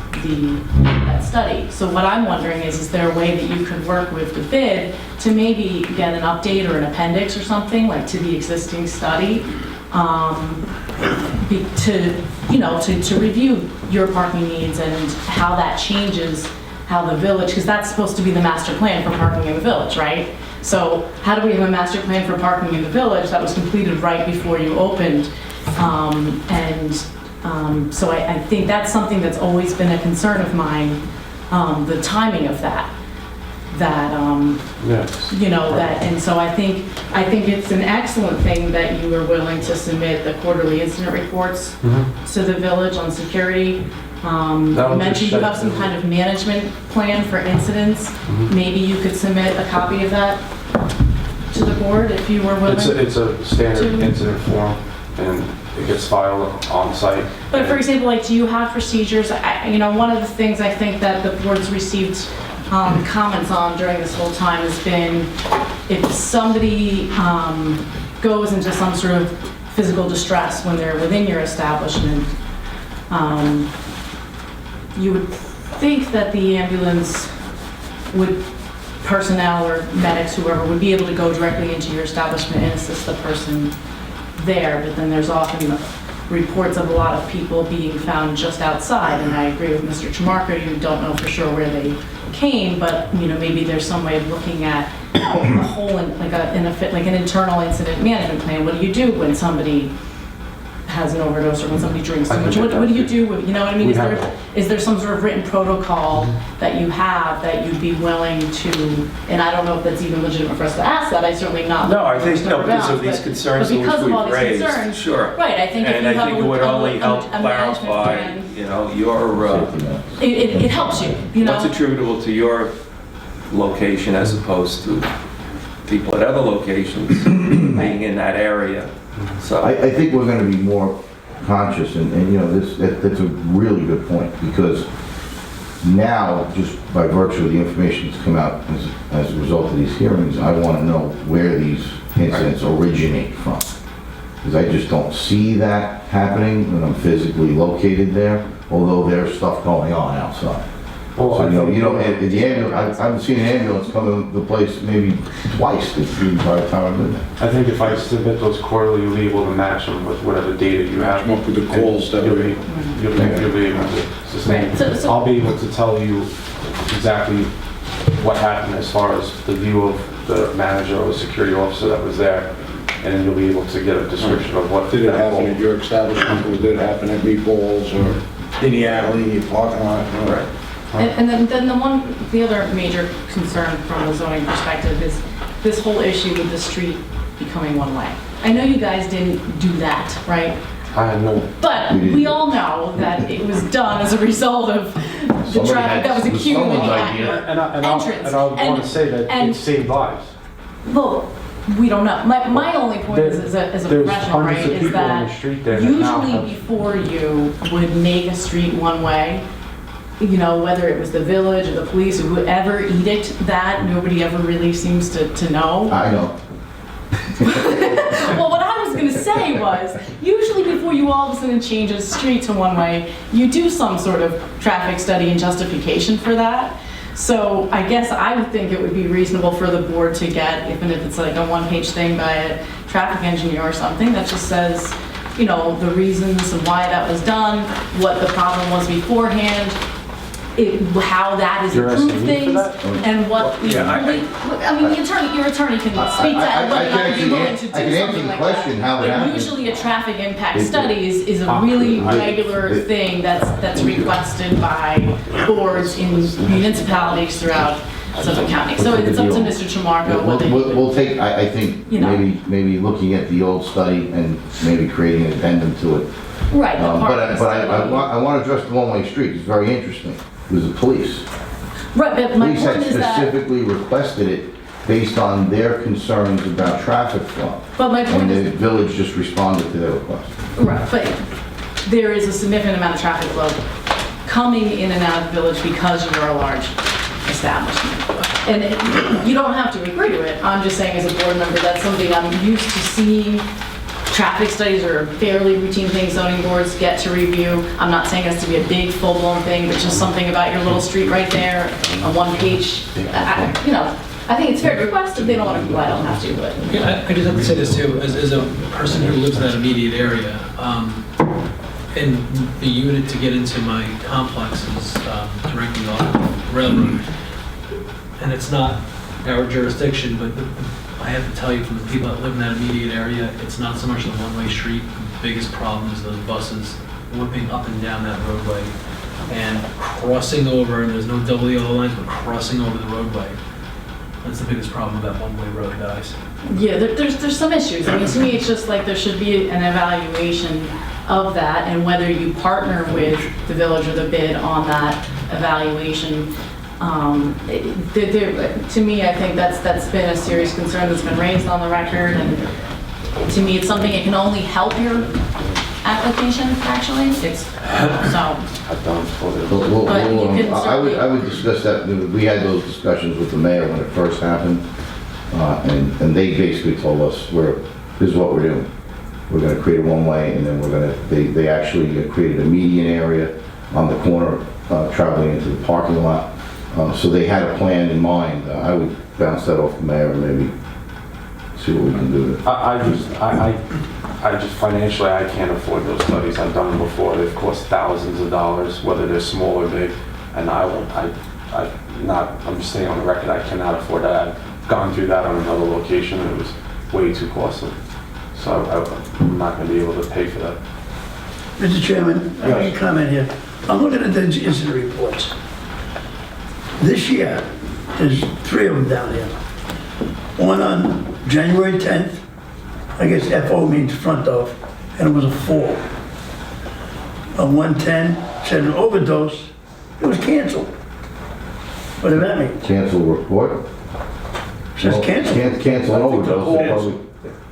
that study. So what I'm wondering is there a way that you could work with the bid to maybe get an update or an appendix or something like to the existing study to review your parking needs and how that changes how the village, because that's supposed to be the master plan for parking in the village, right? So how do we have a master plan for parking in the village that was completed right before you opened? So I think that's something that's always been a concern of mine, the timing of that. Yes. You know, and so I think it's an excellent thing that you were willing to submit the quarterly incident reports to the village on security. You mentioned you have some kind of management plan for incidents. Maybe you could submit a copy of that to the board if you were willing. It's a standard incident form, and it gets filed on site. But for example, like, do you have procedures? You know, one of the things I think that the board's received comments on during this whole time has been if somebody goes into some sort of physical distress when they're within your establishment, you would think that the ambulance personnel or medics, whoever, would be able to go directly into your establishment and assist the person there, but then there's often reports of a lot of people being found just outside, and I agree with Mr. Trimarco, you don't know for sure where they came, but you know, maybe there's some way of looking at a whole, like an internal incident management plan. What do you do when somebody has an overdose or when somebody drinks too much? What do you do with, you know what I mean? Is there some sort of written protocol that you have that you'd be willing to, and I don't know if that's even legitimate for us to ask that, I certainly not. No, I think, no, because of these concerns but because which of all we've these raised, concerns, sure. Right, I think if And you I have think it would only help a management clarify, plan, you know, your, it helps you know? what's attributable to your location as opposed to people at other locations being in that area. So I think we're gonna be more conscious, and you know, that's a really good point, because now, just by virtue of the information that's come out as a result of these hearings, I want to know where these incidents originate from. Because I just don't see that happening when I'm physically located there, although there's stuff going on outside. So, you know, and the ambulance, I've seen an ambulance come to the place maybe twice this entire time I've been there. I think if I submit those quarterly, you'll be able to match them with whatever data you have. Match 'em up with the calls that You'll we- be able to sustain. Right, so- I'll be able to tell you exactly what happened as far as the view of the manager or the security officer that was there, and then you'll be able to get a description of what. Did it happen at your establishment, or did it happen at Meatballs, or in the alley, parking lot? Right. And then the other major concern from the zoning perspective is this whole issue with the street becoming one way. I know you guys didn't do that, right? I know. But we all know that it was done as a result of the Somebody traffic that was it was accumulating someone's at idea. your And I entrance. want to say that and- it saved lives. Well, we don't know. My only point is as a There's professional, hundreds right, of is people on that the street there that now usually have- before you would make a street one way, you know, whether it was the village or the police or whoever edict that, nobody ever really seems to know. I know. Well, what I was gonna say was, usually before you all of a sudden change a street to one way, you do some sort of traffic study and justification for that. So I guess I would think it would be reasonable for the board to get, even if it's like a one-page thing by a traffic engineer or something that just says, you know, the reasons and why that was done, what the problem was beforehand, how that has You're improved asking me for things, that? and what, I mean, your attorney can speak to that, whether or not you're willing to do I can answer something the like question, that. how it But happened. usually a traffic impact It- study is a really regular thing that's requested by boards in municipalities throughout Suffolk County. So it's up to Mr. Trimarco whether he would. We'll take, I think, You know. maybe looking at the old study and maybe creating an addendum to it. Right, the But parking I study. want to address the one-way street, it's very interesting. It was the police. Right, but my Police had point is that, specifically requested it based on their concerns about traffic flow. but my point And is, the village just responded to their request. right, but there is a significant amount of traffic flow coming in and out of the village because you're a large establishment. And you don't have to agree to it, I'm just saying as a board member, that's something I'm used to seeing. Traffic studies are a fairly routine thing zoning boards get to review. I'm not saying it has to be a big full-blown thing, but just something about your little street right there, a one-page, you know, I think it's fair to request. If they don't want to comply, I don't have to, but. Yeah, I just have to say this too, as a person who lives in that immediate area, and the unit to get into my complex is directly off the railroad. And it's not our jurisdiction, but I have to tell you from the people that live in that immediate area, it's not so much the one-way street. The biggest problem is those buses whipping up and down that roadway and crossing over, and there's no double yellow lines, but crossing over the roadway. That's the biggest problem with that one-way road, guys. Yeah, there's some issues. I mean, to me, it's just like there should be an evaluation of that and whether you partner with the village or the bid on that evaluation. To me, I think that's been a serious concern that's been raised on the record, and to me, it's something that can only help your application, actually. It's, so, I've done it for them. But you can certainly- I would discuss that, we had those discussions with the mayor when it first happened, and they basically told us, this is what we're doing. We're gonna create a one-way, and then they actually created a median area on the corner, traveling into the parking lot. So they had a plan in mind. I would bounce that off the mayor and maybe see what we can do. I just financially, I can't afford those studies. I've done them before. They've cost thousands of dollars, whether they're small or big. And I'm just saying on the record, I cannot afford that. I've gone through that on another location and it was way too costly. So I'm not gonna be able to pay for that. Mr. Chairman, I have a comment here. I'm looking at the incident reports. This year, there's 3 of them down here. One on January 10th, I guess FO means front of, and it was a 4. On 110, said an overdose, it was canceled. What does that mean? Cancel report? It says canceled. Cancel an overdose.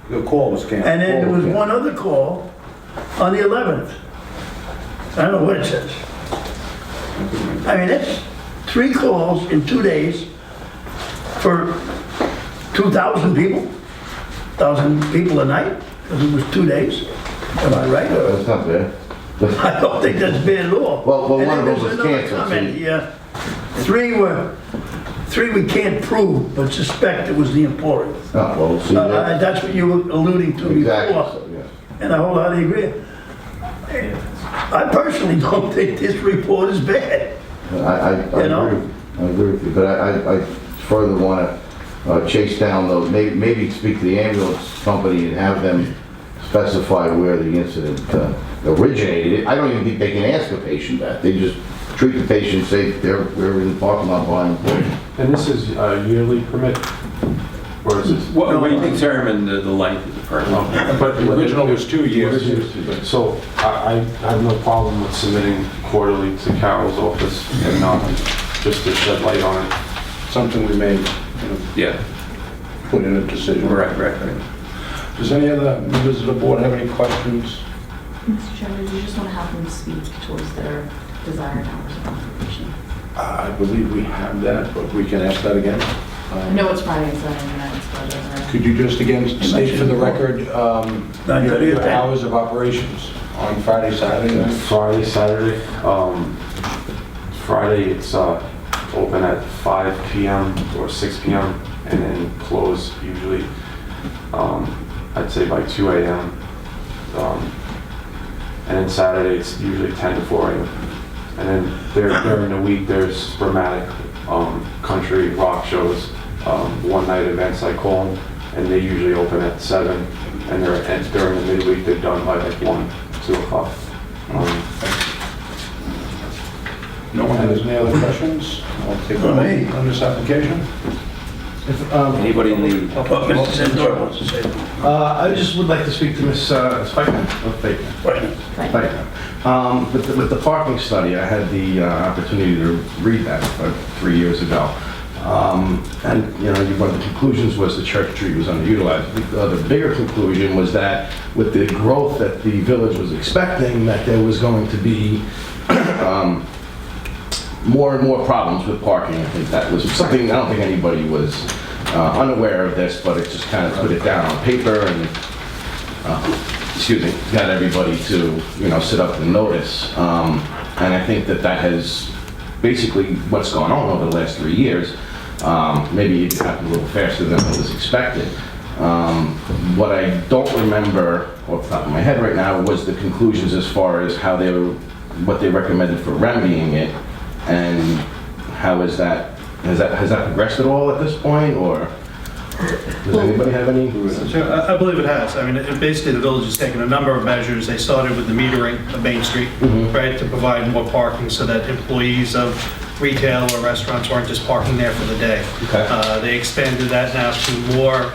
The call was canceled. And then there was one other call on the 11th. I don't know what it says. I mean, that's 3 calls in 2 days for 2,000 people? 1,000 people a night? Because it was 2 days. Am I right? That's not bad. I don't think that's bad at all. Well, And one of then them was there's another canceled, comment so- here Three we can't prove, but suspect it was the Emporium. Oh, well, see, That's what you were alluding to exactly, before. so, yeah. And I wholeheartedly agree. I personally don't think this report is bad. I You know? agree with you, but I further want to chase down those, maybe speak to the ambulance company and have them specify where the incident originated. I don't even think they can ask a patient that. They just treat the patient, say we're in the parking lot buying Emporium. And this is a yearly permit? Or is this? What do you determine the length of the permit? But The original was 2 years. So I have no problem with submitting quarterly to Carol's office and not just to shed light on it. Something we may, Yeah, put in a decision. right. Does any other members of the board have any questions? Mr. Chairman, do you just want to have them speak towards their desired hours of operation? I believe we have that, but we can ask that again. I know it's Friday and Saturday nights, but Could you just again state for the record your hours of operations on Friday, Saturday night? Friday, Saturday. Friday, it's open at 5 p.m. or 6 p.m. and then close usually, I'd say by 2 a.m. And then Saturday, it's usually 10 to 4 a.m. And then during the week, there's sporadic country rock shows, one-night events I call them, and they usually open at 7, and during the midweek, they're done by like 1, 2 o'clock. No one has any other questions? I'll take a vote on this application. Anybody in the... Mr. Santoro wants to say. I just would like to speak to Ms. Spikeman. Spikeman. With the parking study, I had the opportunity to read that 3 years ago. And, you know, one of the conclusions was the Church Street was underutilized. The bigger conclusion was that with the growth that the village was expecting, that there was going to be more and more problems with parking. I think that was something, I don't think anybody was unaware of this, but it just kind of put it down on paper and, got everybody to, you know, sit up and notice. And I think that has basically what's gone on over the last 3 years. Maybe it happened a little faster than was expected. What I don't remember off the top of my head right now was the conclusions as far as how what they recommended for remedying it. And how is that, has that progressed at all at this point, or does anybody have any? I believe it has. I mean, basically, the village has taken a number of measures. They started with the metering of Main Street, right, to provide more parking so that employees of retail or restaurants weren't just parking there for the day. Okay. They expanded that now to more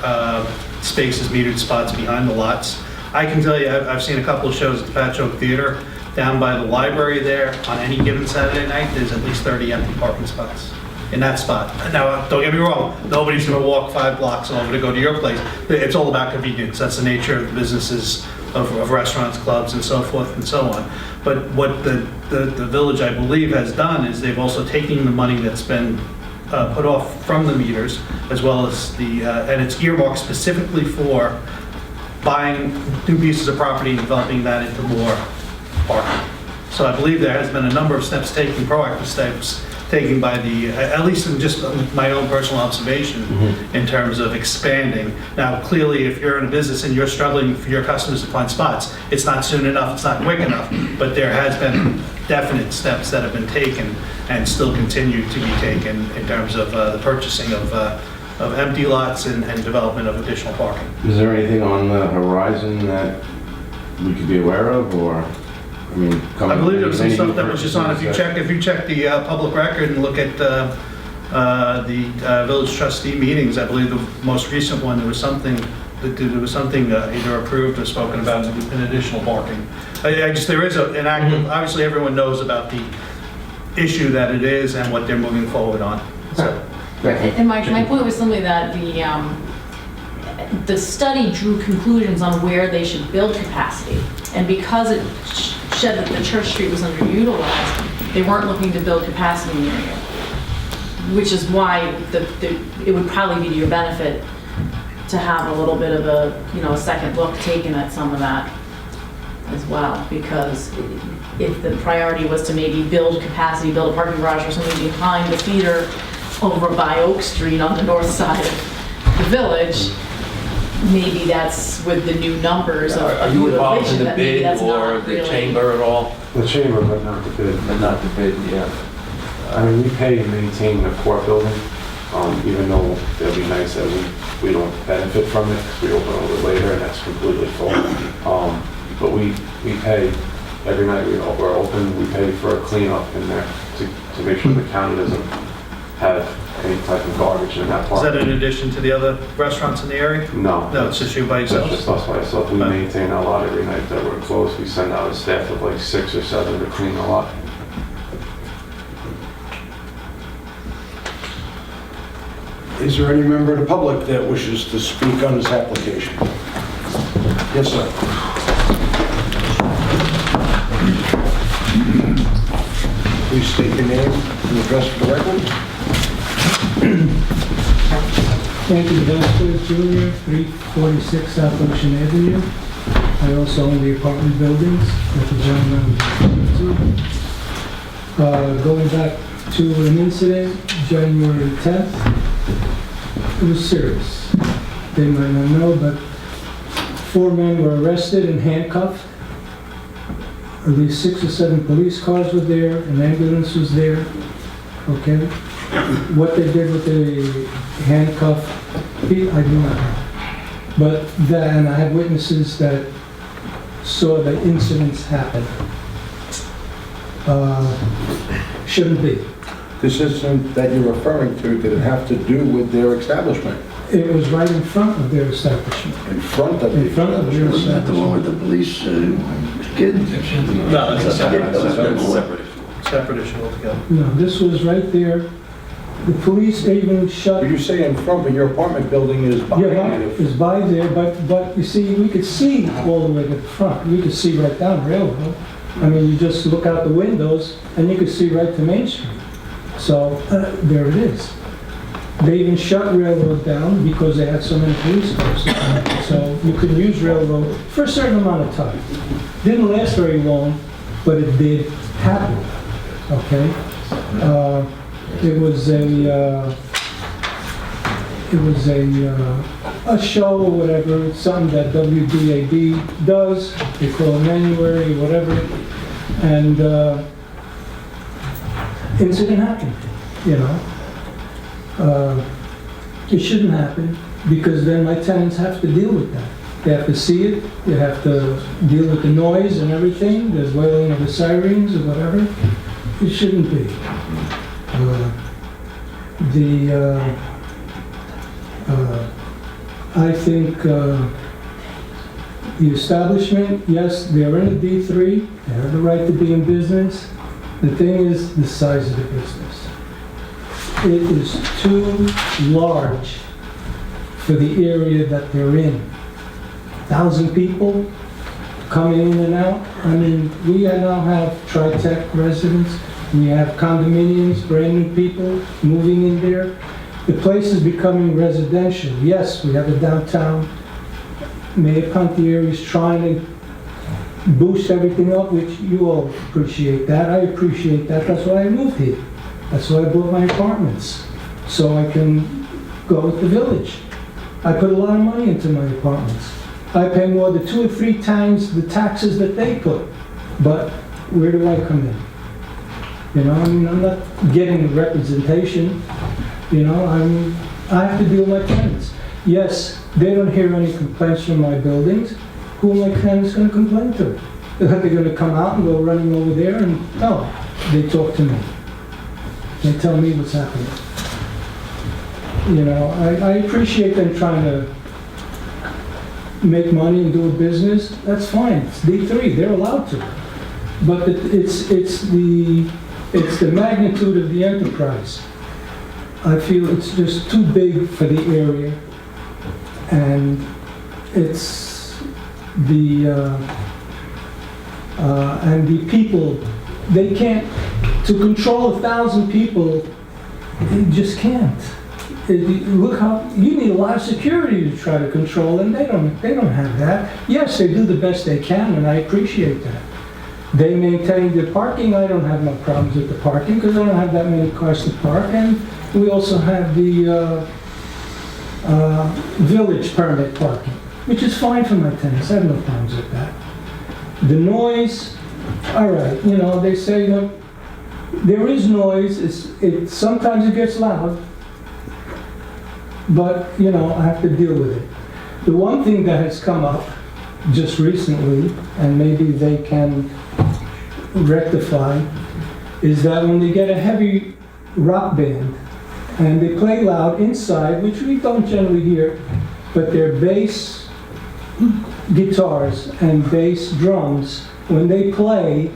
spaces, metered spots behind the lots. I can tell you, I've seen a couple of shows at the Patch Oak Theater. Down by the library there, on any given Saturday night, there's at least 30 empty parking spots in that spot. Now, don't get me wrong, nobody's gonna walk 5 blocks over to go to your place. It's all about convenience. That's the nature of the businesses of restaurants, clubs, and so forth and so on. But what the village, I believe, has done is they've also taken the money that's been put off from the meters, as well as and it's earmarked specifically for buying new pieces of property and developing that into more parking. So I believe there has been a number of steps taken, proactive steps taken by at least in just my own personal observation, in terms of expanding. Now, clearly, if you're in a business and you're struggling for your customers to find spots, it's not soon enough, it's not quick enough, but there has been definite steps that have been taken and still continue to be taken in terms of the purchasing of empty lots and development of additional parking. Is there anything on the horizon that we could be aware of, or? I mean, I believe there was some stuff that was just on, if you check the public record and look at the village trustee meetings, I believe the most recent one, there was something either approved or spoken about in additional parking. There is an active, obviously everyone knows about the issue that it is and what they're moving forward on. So. And my point was simply that the study drew conclusions on where they should build capacity. And because it said that the Church Street was underutilized, they weren't looking to build capacity in the area. Which is why it would probably be to your benefit to have a little bit of a second look taken at some of that as well. Because if the priority was to maybe build capacity, build a parking garage or something behind the theater over by Oak Street on the north side of the village, maybe that's with the new numbers of Are you involved in the that maybe bid that's or not the really- chamber at all? The chamber, but not the bid. But not the bid, yeah. I mean, we pay and maintain the court building, even though it'd be nice that we don't benefit from it, because we open a little bit later and that's completely full. But we pay, every night we're open, we pay for a cleanup in there to make sure the county doesn't have any type of garbage in that Is part. that in addition to the other restaurants in the area? No. No, it's just you by That's yourself? just us by ourselves. We maintain a lot every night that we're closed. We send out a staff of like 6 or 7 to clean a lot. Is there any member of the public that wishes to speak on this application? Yes, sir. Please state your name and address for the record. Anthony Vasquez Jr., 346 South Ocean Avenue. I also own the apartment buildings that the gentleman was referring to. Going back to an incident, January 10th, it was serious. They might not know, but 4 men were arrested and handcuffed. At least 6 or 7 police cars were there, an ambulance was there, okay? What they did with the handcuffed people, I do not know. But that, and I have witnesses that saw the incidents happen. Shouldn't be. This incident that you're referring to, did it have to do with their establishment? It was right in front of their establishment. In front of the In front of their Wasn't that the one establishment. with the police kids? No, that's a separate Separate. separate issue altogether. No, this was right there. The police even shut. But you say in front, but your apartment building is behind Yeah, it. it's by there, but you see, we could see all the way to the front. We could see right down the railroad. I mean, you just look out the windows and you could see right to Main Street. So, there it is. They even shut railroad down because they had so many police cars. So you could use railroad for a certain amount of time. Didn't last very long, but it did happen, okay? It was a show or whatever. It's something that WDAB does. They call it January or whatever. And incident happened, you know. It shouldn't happen because then my tenants have to deal with that. They have to see it. They have to deal with the noise and everything. There's wailing of the sirens or whatever. It shouldn't be. I think the establishment, yes, they're in a D3. They have the right to be in business. The thing is the size of the business. It is too large for the area that they're in. 1,000 people coming in and out. I mean, we now have Tri-Tech residents. We have condominiums, brand new people moving in there. The place is becoming residential. Yes, we have a downtown. Mayor Pontieri is trying to boost everything up, which you all appreciate that. I appreciate that. That's why I moved here. That's why I bought my apartments, so I can go with the village. I put a lot of money into my apartments. I pay more than 2 or 3 times the taxes that they put. But where do I come in? You know, I mean, I'm not getting representation. You know, I have to deal with my tenants. Yes, they don't hear any complaints from my buildings. Who are my tenants going to complain to? They're going to come out and go running over there and, no, they talk to me. They tell me what's happening. You know, I appreciate them trying to make money and do a business. That's fine. It's D3. They're allowed to. But it's the magnitude of the enterprise. I feel it's just too big for the area, and it's and the people, they can't, to control 1,000 people, they just can't. Look how, you need a lot of security to try to control them. They don't have that. Yes, they do the best they can, and I appreciate that. They maintain the parking. I don't have no problems with the parking because I don't have that many cars to park. And we also have the village permit parking, which is fine for my tenants. I have no problems with that. The noise, all right, you know, they say that there is noise. Sometimes it gets loud, but, you know, I have to deal with it. The one thing that has come up just recently, and maybe they can rectify, is that when they get a heavy rock band and they play loud inside, which we don't generally hear, but their bass guitars and bass drums, when they play,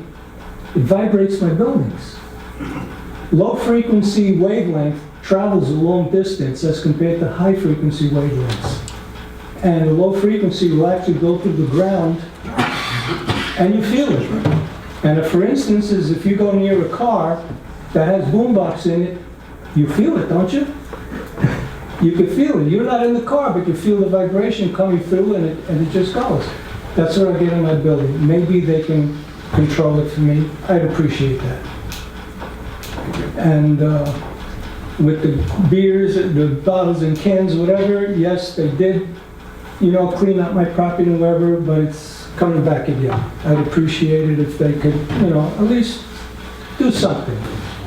it vibrates my buildings. Low frequency wavelength travels a long distance as compared to high frequency wavelengths. And the low frequency will actually go through the ground and you feel it. And if, for instance, if you go near a car that has boombox in it, you feel it, don't you? You can feel it. You're not in the car, but you feel the vibration coming through and it just goes. That's what I get in my building. Maybe they can control it for me. I'd appreciate that. And with the beers, the bottles and cans, whatever, yes, they did, you know, clean up my property and whatever, but it's coming back again. I'd appreciate it if they could, you know, at least do something.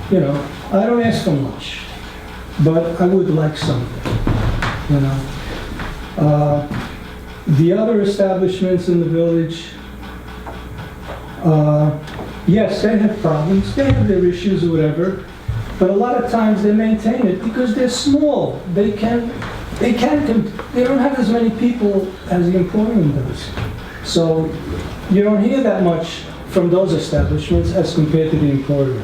You know, I don't ask for much, but I would like something, you know. The other establishments in the village, yes, they have problems, they have their issues or whatever, but a lot of times they maintain it because they're small. They don't have as many people as the Emporium does. So you don't hear that much from those establishments as compared to the Emporium,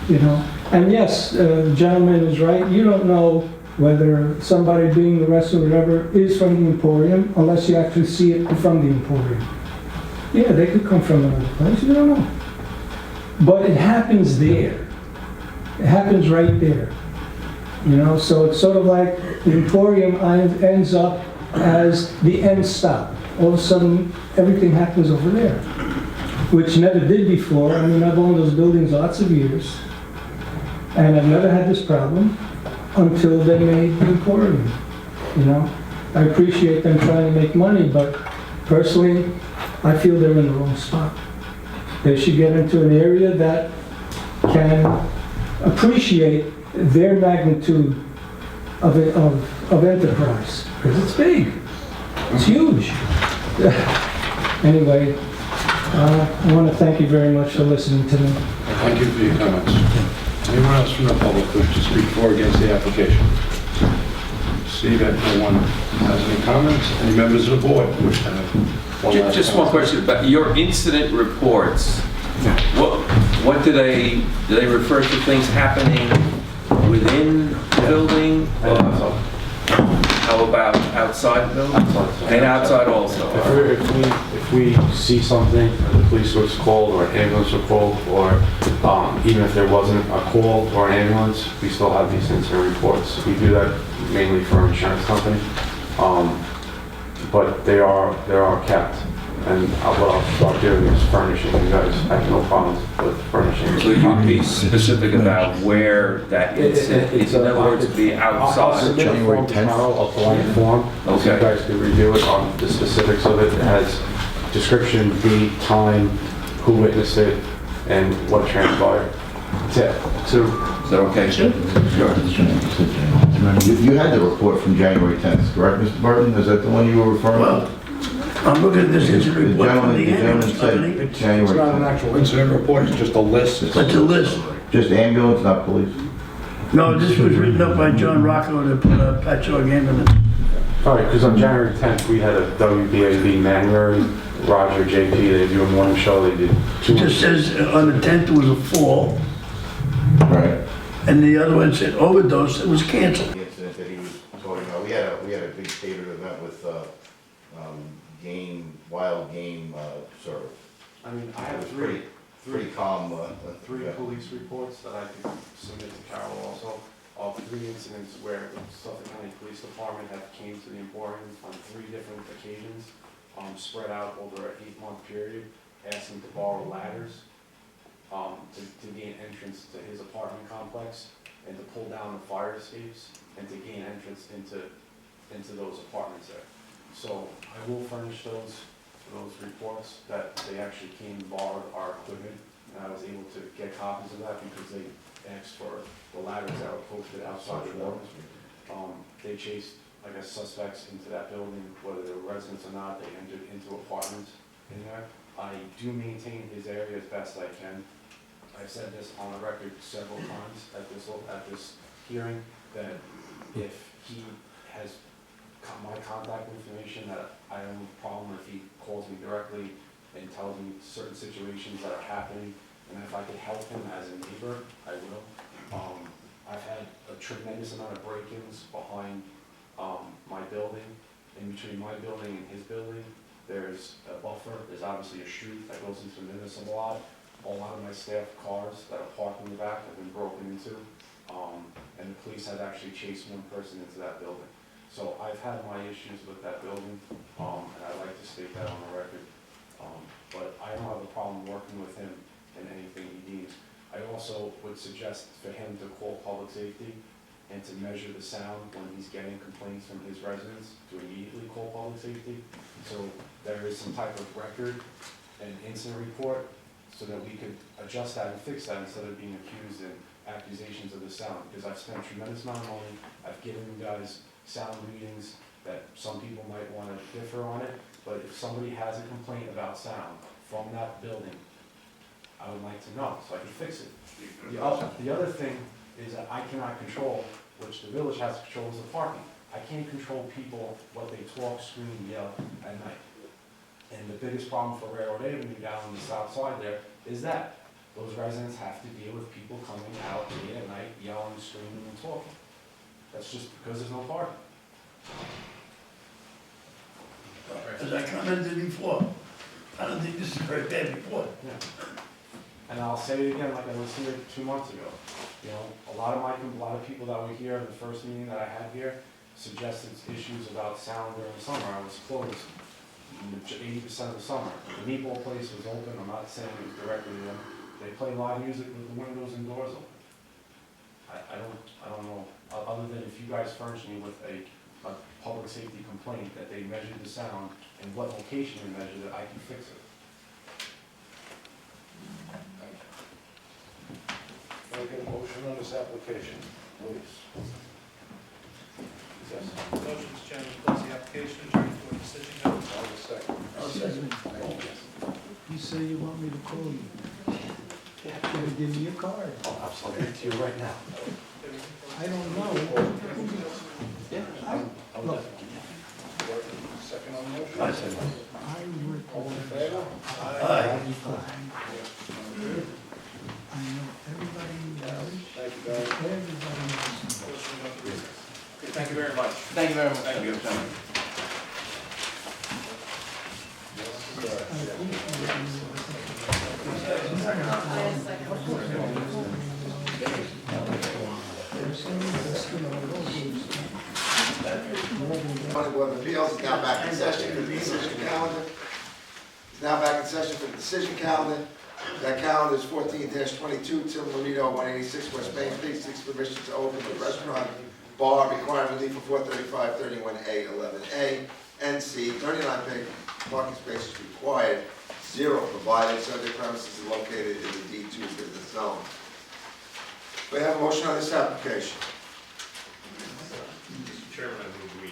you know. And yes, the gentleman is right. You don't know whether somebody being the restaurant or whatever is from the Emporium unless you actually see it from the Emporium. Yeah, they could come from another place. You don't know. But it happens there. It happens right there. You know, so it's sort of like the Emporium ends up as the end stop. All of a sudden, everything happens over there, which never did before. I mean, I've owned those buildings lots of years, and I've never had this problem until they made the Emporium, you know. I appreciate them trying to make money, but personally, I feel they're in the wrong spot. They should get into an area that can appreciate their magnitude of enterprise, because it's big, it's huge. Anyway, I want to thank you very much for listening to me. Thank you for your comments. Anyone else from the public wish to speak for or against the application? See that no one has any comments. Any members of the board wish to have one last Just one comment? question about your incident reports. What do they refer to things happening within the building? How about outside the building? And outside also? If we see something, the police was called or an ambulance was called, or even if there wasn't a call or an ambulance, we still have these incident reports. We do that mainly for our insurance company, but they are kept. And what I'll start doing is furnishing you guys. I have no problems with furnishing. So you'd be specific about where that incident is, in other words, be I'll outside? submit a form tomorrow, a blank form, so you guys can review it on the specifics of it. It has description, date, time, who witnessed it, and what transpired. That's it. Is that okay? Sure. You had the report from January 10th, correct, Mr. Burton? Is that the one you were referring to? Well, I'm looking at this incident report from the ambulance company. said It's January not an 10th. actual incident report, it's just a list. It's a list. Just ambulance, not police? No, this was written up by John Rocco to put a patchwork ambulance. All right, because on January 10th, we had a WBAB Manuary, Roger, JP, they do a morning show, they did two. It just says on the 10th was a fall, Right. and the other one said overdose, it was canceled. The incident that he was talking about, we had a big catered event with wild game service. I mean, I It have was three pretty calm. Yeah. police reports that I can submit to Carol also, of 3 incidents where Suffolk County Police Department have came to the Emporium on 3 different occasions, spread out over an 8-month period. asking to borrow ladders to gain entrance to his apartment complex and to pull down the fire escapes and to gain entrance into those apartments there. So I will furnish those reports that they actually came and borrowed our equipment, and I was able to get copies of that because they asked for the ladders that were posted outside the door. They chased, I guess, suspects into that building, whether they were residents or not. They entered into apartments in there. I do maintain his area as best I can. I've said this on the record several times at this hearing, that if he has my contact information, that I don't have a problem if he calls me directly and tells me certain situations that are happening, and if I could help him as a neighbor, I will. I've had a tremendous amount of break-ins behind my building. In between my building and his building, there's a buffer. There's obviously a street that goes into the municipal lot. A lot of my staff cars that are parked in the back have been broken into, and the police have actually chased one person into that building. So I've had my issues with that building, and I'd like to state that on the record. But I don't have a problem working with him in anything he needs. I also would suggest for him to call public safety and to measure the sound when he's getting complaints from his residents, to immediately call public safety. So there is some type of record and incident report so that we could adjust that and fix that instead of being accused and accusations of the sound. Because I've spent a tremendous amount of money. I've given you guys sound readings that some people might want to differ on it, but if somebody has a complaint about sound from that building, I would like to know so I can fix it. The other thing is that I cannot control, which the village has to control, is the parking. I can't control people, what they talk, scream, yell at night. And the biggest problem for Railroad Avenue down on the south side there is that those residents have to deal with people coming out late at night, yelling, screaming, and talking. That's just because there's no parking. As I commented before, I don't think this is a very bad report. Yeah. And I'll say it again, like I was here 2 months ago. You know, a lot of people that were here in the first meeting that I had here suggested issues about sound during the summer. I was closed 80% of the summer. The meatball place was open. I'm not saying it was directly them. They play live music with the windows and doors open. I don't know, other than if you guys furnish me with a public safety complaint that they measured the sound and what location they measured it, I can fix it. Can I get a motion on this application, please? Yes. Motion, Mr. Chairman, to close the application, turn for a decision. I'll second. I'll second. You say you want me to call you? You gotta give me your card. I'll give it to you right now. I don't know. Look, Second on the motion? I second. I work All in for favor? Aye. I know everybody in the village. Thank you, guys. Everybody knows. Thank you very much. Thank you very much. Thank you. Zoning Board of Appeals is now back in session for the decision calendar. It's now back in session for the decision calendar. That calendar is 14-22, Tim Lorito, 186 West Main Street, 6 permission to open the restaurant, bar, requiring relief for 435, 31A, 11A, NC, 39 parking spaces required, 0 provided, subject premises is located in the D2 business zone. We have a motion on this application. Mr. Chairman, I move we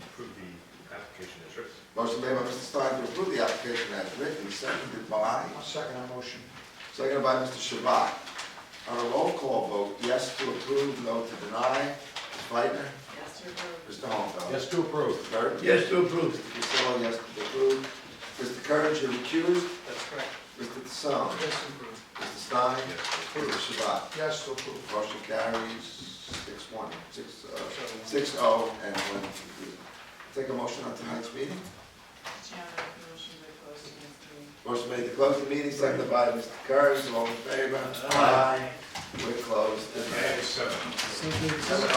approve the application as written. Motion made by Mr. Stein to approve the application as written, seconded by? Second on motion. Seconded by Mr. Shabbat. On a roll call vote, yes to approve, no to deny. Ms. Fleitner? Yes, to approve. Mr. Holmfeld? Yes to approve. Mr. Burton? Yes to approve. Mr. Castillo, yes to approve. Mr. Courage, you're recused. That's correct. Mr. Tasson? Yes, to approve. Mr. Stein? Yes, to approve. Mr. Shabbat? Yes, to approve. Motion carries 6-0, and 1 recused. Take a motion on tonight's meeting. Chairman, motion to close the meeting. Motion made to close the meeting, seconded by Mr. Courage. All in favor? Aye. We're closed. Okay, 7. So the-